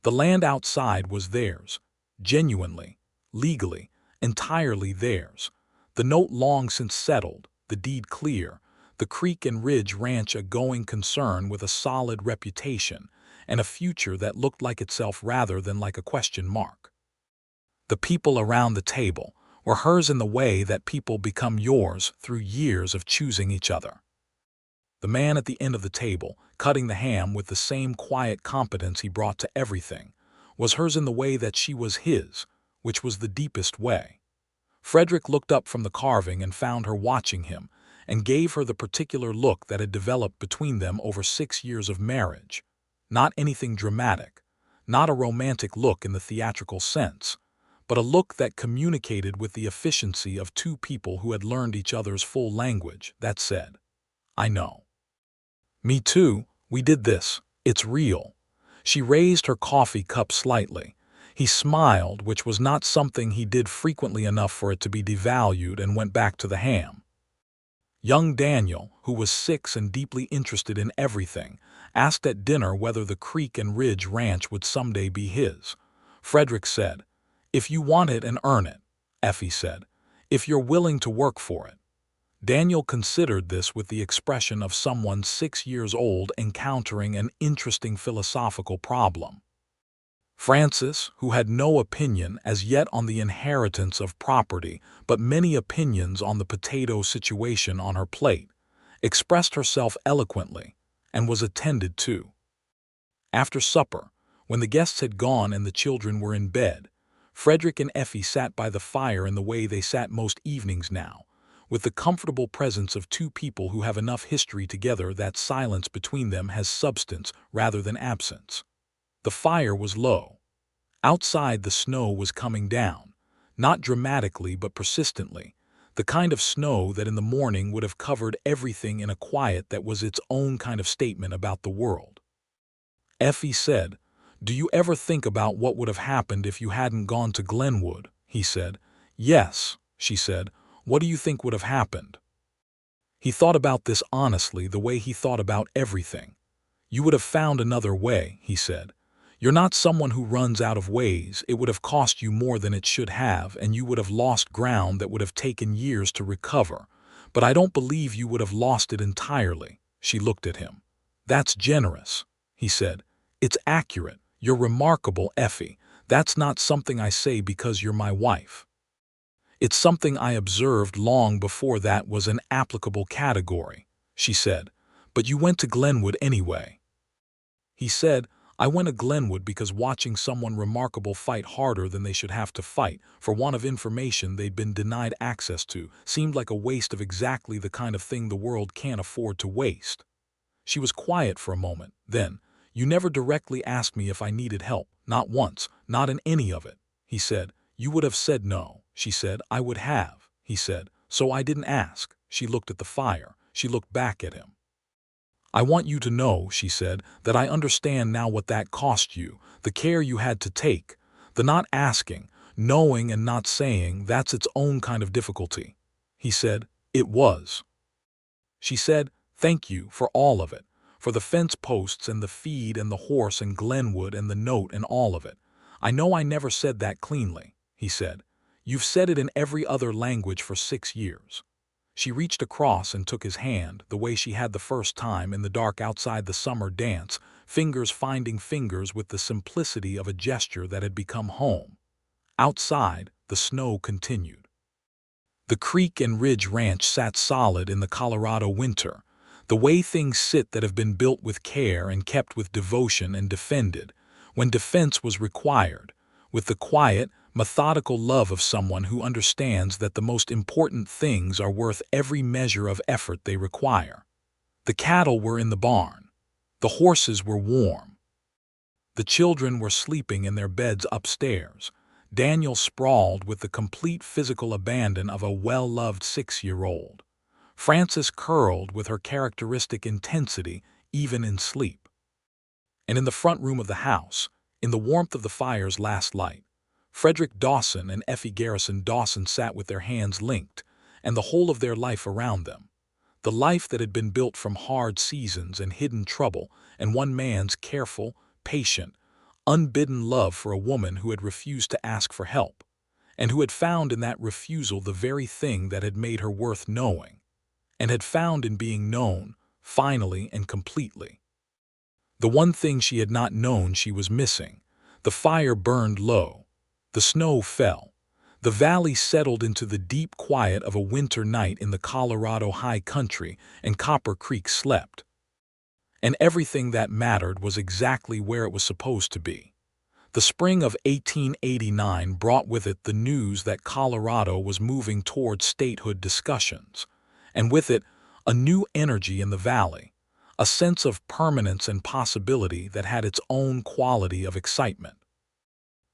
The land outside was theirs, genuinely, legally, entirely theirs. The note long since settled, the deed clear, the Creek and Ridge Ranch a going concern with a solid reputation and a future that looked like itself rather than like a question mark. The people around the table were hers in the way that people become yours through years of choosing each other. The man at the end of the table, cutting the ham with the same quiet competence he brought to everything, was hers in the way that she was his, which was the deepest way. Frederick looked up from the carving and found her watching him, and gave her the particular look that had developed between them over 6 years of marriage. Not anything dramatic, not a romantic look in the theatrical sense, but a look that communicated with the efficiency of two people who had learned each other's full language, that said, "I know. Me too, we did this. It's real." She raised her coffee cup slightly. He smiled, which was not something he did frequently enough for it to be devalued, and went back to the ham. Young Daniel, who was 6 and deeply interested in everything, asked at dinner whether the Creek and Ridge Ranch would someday be his. Frederick said, "If you want it and earn it," Effie said, "if you're willing to work for it." Daniel considered this with the expression of someone 6 years old encountering an interesting philosophical problem. Frances, who had no opinion as yet on the inheritance of property, but many opinions on the potato situation on her plate, expressed herself eloquently and was attended to. After supper, when the guests had gone and the children were in bed, Frederick and Effie sat by the fire in the way they sat most evenings now, with the comfortable presence of two people who have enough history together that silence between them has substance rather than absence. The fire was low. Outside, the snow was coming down, not dramatically but persistently, the kind of snow that in the morning would have covered everything in a quiet that was its own kind of statement about the world. Effie said, "Do you ever think about what would have happened if you hadn't gone to Glenwood?" He said. "Yes," she said. "What do you think would have happened?" He thought about this honestly, the way he thought about everything. "You would have found another way," he said. "You're not someone who runs out of ways. It would have cost you more than it should have, and you would have lost ground that would have taken years to recover. But I don't believe you would have lost it entirely." She looked at him. "That's generous," he said. "It's accurate. You're remarkable, Effie. That's not something I say because you're my wife. It's something I observed long before that was an applicable category," she said. "But you went to Glenwood anyway." He said, "I went to Glenwood because watching someone remarkable fight harder than they should have to fight, for want of information they'd been denied access to, seemed like a waste of exactly the kind of thing the world can't afford to waste." She was quiet for a moment. Then, "You never directly asked me if I needed help, not once, not in any of it," he said. "You would have said no," she said. "I would have," he said. "So I didn't ask." She looked at the fire. She looked back at him. "I want you to know," she said, "that I understand now what that cost you, the care you had to take, the not asking, knowing and not saying. That's its own kind of difficulty." He said, "It was." She said, "Thank you for all of it, for the fence posts and the feed and the horse and Glenwood and the note and all of it. I know I never said that cleanly," he said. "You've said it in every other language for 6 years." She reached across and took his hand, the way she had the first time in the dark outside the summer dance, fingers finding fingers with the simplicity of a gesture that had become home. Outside, the snow continued. The Creek and Ridge Ranch sat solid in the Colorado winter, the way things sit that have been built with care and kept with devotion and defended, when defense was required, with the quiet, methodical love of someone who understands that the most important things are worth every measure of effort they require. The cattle were in the barn. The horses were warm. The children were sleeping in their beds upstairs. Daniel sprawled with the complete physical abandon of a well-loved 6-year-old. Frances curled with her characteristic intensity even in sleep. And in the front room of the house, in the warmth of the fire's last light, Frederick Dawson and Effie Garrison Dawson sat with their hands linked, and the whole of their life around them. The life that had been built from hard seasons and hidden trouble, and one man's careful, patient, unbidden love for a woman who had refused to ask for help, and who had found in that refusal the very thing that had made her worth knowing, and had found in being known, finally and completely. The one thing she had not known she was missing. The fire burned low. The snow fell. The valley settled into the deep quiet of a winter night in the Colorado high country, and Copper Creek slept. And everything that mattered was exactly where it was supposed to be. The spring of 1889 brought with it the news that Colorado was moving toward statehood discussions, and with it a new energy in the valley, a sense of permanence and possibility that had its own quality of excitement.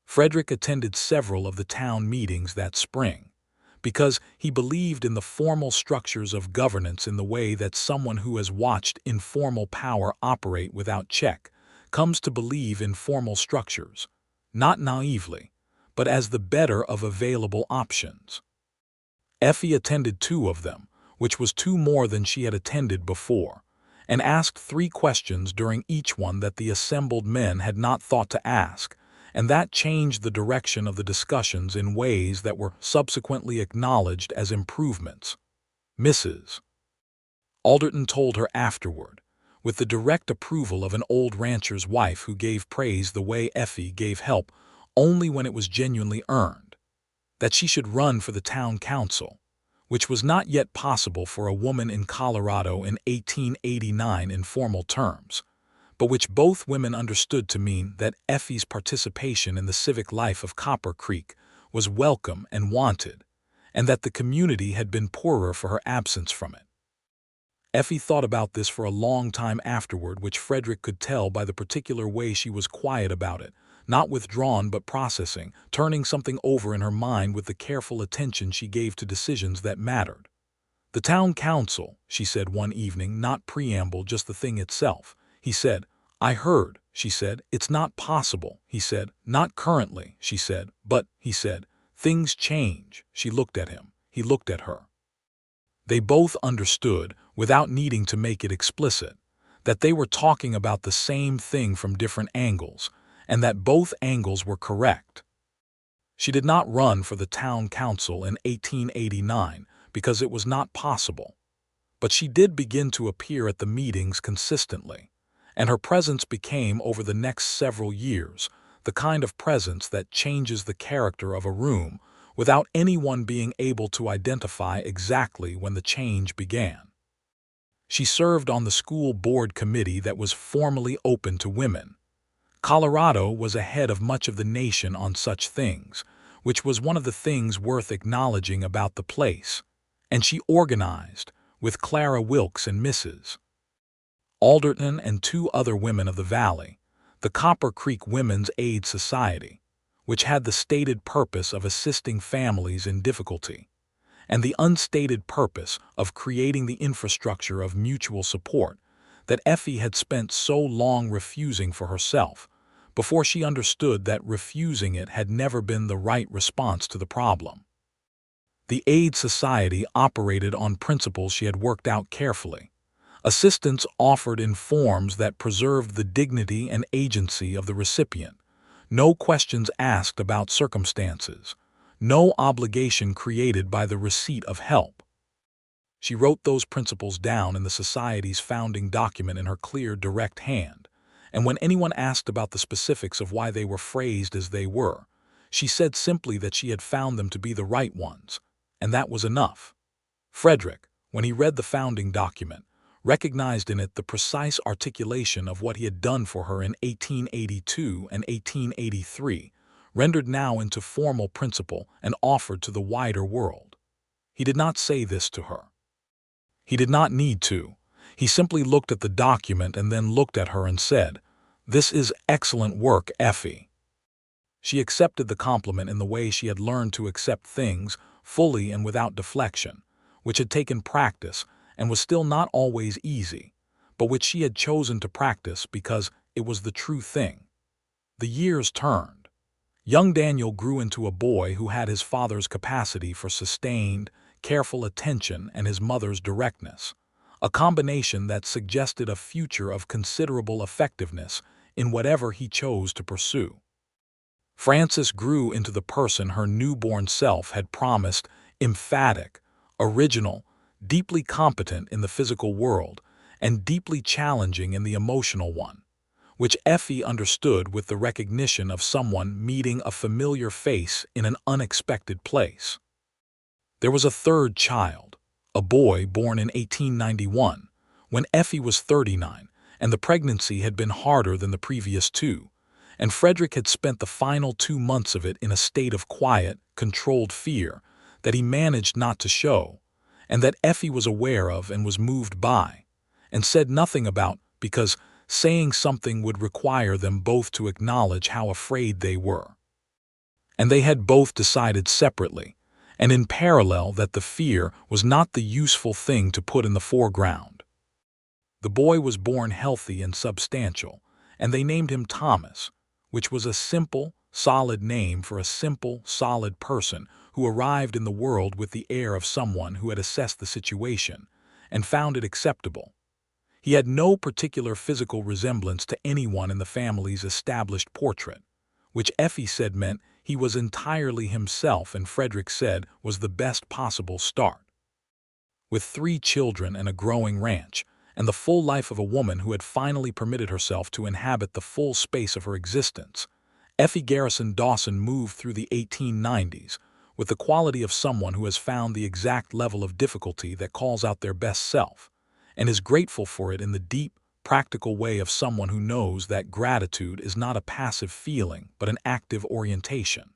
Frederick attended several of the town meetings that spring, because he believed in the formal structures of governance in the way that someone who has watched informal power operate without check comes to believe in formal structures, not naively, but as the better of available options. Effie attended 2 of them, which was 2 more than she had attended before, and asked 3 questions during each one that the assembled men had not thought to ask, and that changed the direction of the discussions in ways that were subsequently acknowledged as improvements. Mrs. Alderton told her afterward, with the direct approval of an old rancher's wife who gave praise the way Effie gave help only when it was genuinely earned, that she should run for the town council, which was not yet possible for a woman in Colorado in 1889 in formal terms, but which both women understood to mean that Effie's participation in the civic life of Copper Creek was welcome and wanted, and that the community had been poorer for her absence from it. Effie thought about this for a long time afterward, which Frederick could tell by the particular way she was quiet about it, not withdrawn but processing, turning something over in her mind with the careful attention she gave to decisions that mattered. "The town council," she said one evening, not preamble, just the thing itself. He said, "I heard," she said, "it's not possible," he said, "not currently," she said, "but," he said, "things change." She looked at him. He looked at her. They both understood, without needing to make it explicit, that they were talking about the same thing from different angles, and that both angles were correct. She did not run for the town council in 1889 because it was not possible, but she did begin to appear at the meetings consistently, and her presence became, over the next several years, the kind of presence that changes the character of a room without anyone being able to identify exactly when the change began. She served on the school board committee that was formally open to women. Colorado was ahead of much of the nation on such things, which was one of the things worth acknowledging about the place, and she organized, with Clara Wilkes and Mrs. Alderton and 2 other women of the valley, the Copper Creek Women's Aid Society, which had the stated purpose of assisting families in difficulty, and the unstated purpose of creating the infrastructure of mutual support that Effie had spent so long refusing for herself, before she understood that refusing it had never been the right response to the problem. The Aid Society operated on principles she had worked out carefully. Assistance offered in forms that preserved the dignity and agency of the recipient, no questions asked about circumstances, no obligation created by the receipt of help. She wrote those principles down in the Society's founding document in her clear, direct hand, and when anyone asked about the specifics of why they were phrased as they were, she said simply that she had found them to be the right ones, and that was enough. Frederick, when he read the founding document, recognized in it the precise articulation of what he had done for her in 1882 and 1883, rendered now into formal principle and offered to the wider world. He did not say this to her. He did not need to. He simply looked at the document and then looked at her and said, "This is excellent work, Effie." She accepted the compliment in the way she had learned to accept things, fully and without deflection, which had taken practice and was still not always easy, but which she had chosen to practice because it was the true thing. The years turned. Young Daniel grew into a boy who had his father's capacity for sustained, careful attention and his mother's directness, a combination that suggested a future of considerable effectiveness in whatever he chose to pursue. Frances grew into the person her newborn self had promised, emphatic, original, deeply competent in the physical world, and deeply challenging in the emotional one, which Effie understood with the recognition of someone meeting a familiar face in an unexpected place. There was a third child, a boy born in 1891, when Effie was 39, and the pregnancy had been harder than the previous 2, and Frederick had spent the final 2 months of it in a state of quiet, controlled fear that he managed not to show, and that Effie was aware of and was moved by, and said nothing about because saying something would require them both to acknowledge how afraid they were. And they had both decided separately, and in parallel, that the fear was not the useful thing to put in the foreground. The boy was born healthy and substantial, and they named him Thomas, which was a simple, solid name for a simple, solid person who arrived in the world with the air of someone who had assessed the situation and found it acceptable. He had no particular physical resemblance to anyone in the family's established portrait, which Effie said meant he was entirely himself, and Frederick said was the best possible start. With 3 children and a growing ranch, and the full life of a woman who had finally permitted herself to inhabit the full space of her existence, Effie Garrison Dawson moved through the 1890s with the quality of someone who has found the exact level of difficulty that calls out their best self, and is grateful for it in the deep, practical way of someone who knows that gratitude is not a passive feeling but an active orientation.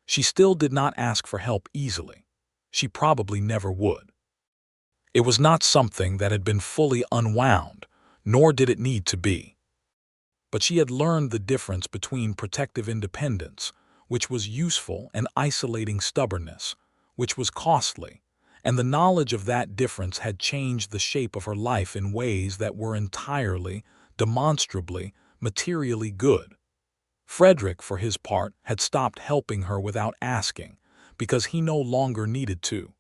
She still did not ask for help easily. She probably never would. It was not something that had been fully unwound, nor did it need to be. But she had learned the difference between protective independence, which was useful, and isolating stubbornness, which was costly, and the knowledge of that difference had changed the shape of her life in ways that were entirely, demonstrably, materially good. Frederick, for his part, had stopped helping her without asking, because he no longer needed to.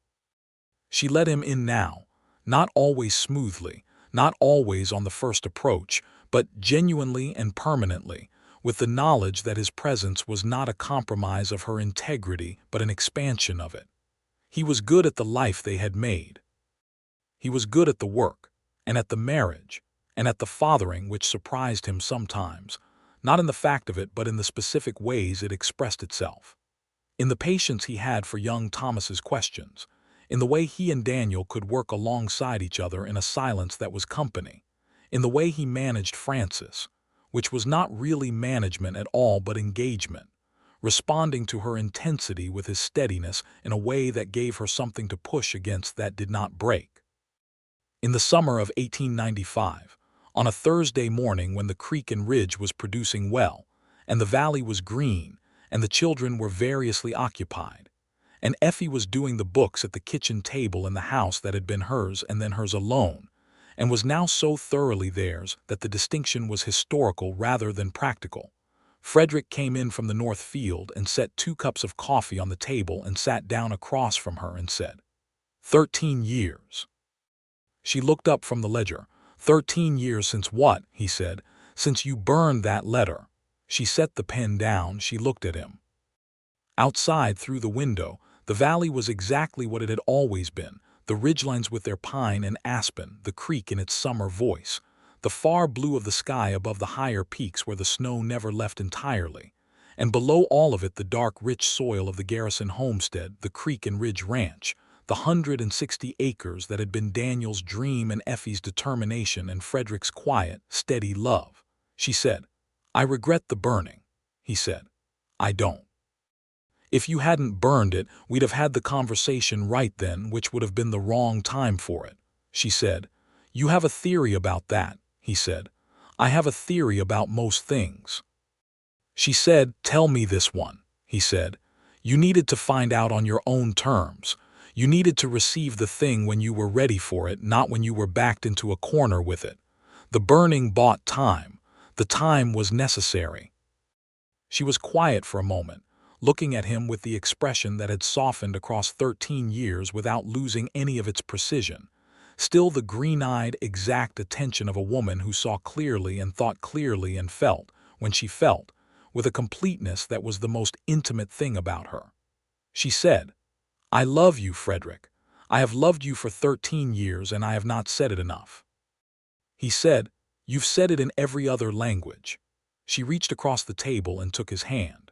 She let him in now, not always smoothly, not always on the first approach, but genuinely and permanently, with the knowledge that his presence was not a compromise of her integrity but an expansion of it. He was good at the life they had made. He was good at the work, and at the marriage, and at the fathering, which surprised him sometimes, not in the fact of it but in the specific ways it expressed itself. In the patience he had for young Thomas's questions, in the way he and Daniel could work alongside each other in a silence that was company, in the way he managed Frances, which was not really management at all but engagement, responding to her intensity with his steadiness in a way that gave her something to push against that did not break. In the summer of 1895, on a Thursday morning when the creek and ridge was producing well, and the valley was green, and the children were variously occupied, and Effie was doing the books at the kitchen table in the house that had been hers and then hers alone, and was now so thoroughly theirs that the distinction was historical rather than practical. Frederick came in from the north field and set 2 cups of coffee on the table and sat down across from her and said, 13 years. She looked up from the ledger. 13 years since what? He said. Since you burned that letter. She set the pen down. She looked at him. Outside, through the window, the valley was exactly what it had always been, the ridgelines with their pine and aspen, the creek in its summer voice, the far blue of the sky above the higher peaks where the snow never left entirely, and below all of it the dark, rich soil of the Garrison homestead, the Creek and Ridge Ranch, the 160 acres that had been Daniel's dream and Effie's determination and Frederick's quiet, steady love. She said, I regret the burning. He said, I don't. If you hadn't burned it, we'd have had the conversation right then, which would have been the wrong time for it. She said, you have a theory about that, he said. I have a theory about most things. She said, tell me this one, he said. You needed to find out on your own terms. You needed to receive the thing when you were ready for it, not when you were backed into a corner with it. The burning bought time. The time was necessary. She was quiet for a moment, looking at him with the expression that had softened across 13 years without losing any of its precision, still the green-eyed, exact attention of a woman who saw clearly and thought clearly and felt, when she felt, with a completeness that was the most intimate thing about her. She said, I love you, Frederick. I have loved you for 13 years and I have not said it enough. He said, you've said it in every other language. She reached across the table and took his hand.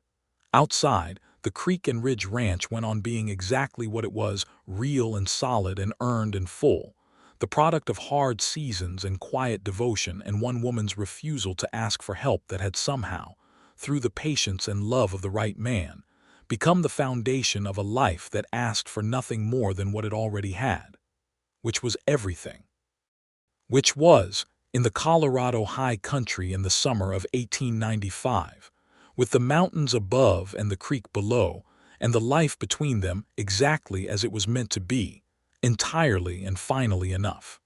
Outside, the Creek and Ridge Ranch went on being exactly what it was, real and solid and earned and full, the product of hard seasons and quiet devotion and one woman's refusal to ask for help that had somehow, through the patience and love of the right man, become the foundation of a life that asked for nothing more than what it already had. which was everything. Which was, in the Colorado high country in the summer of 1895, with the mountains above and the creek below, and the life between them exactly as it was meant to be, entirely and finally enough.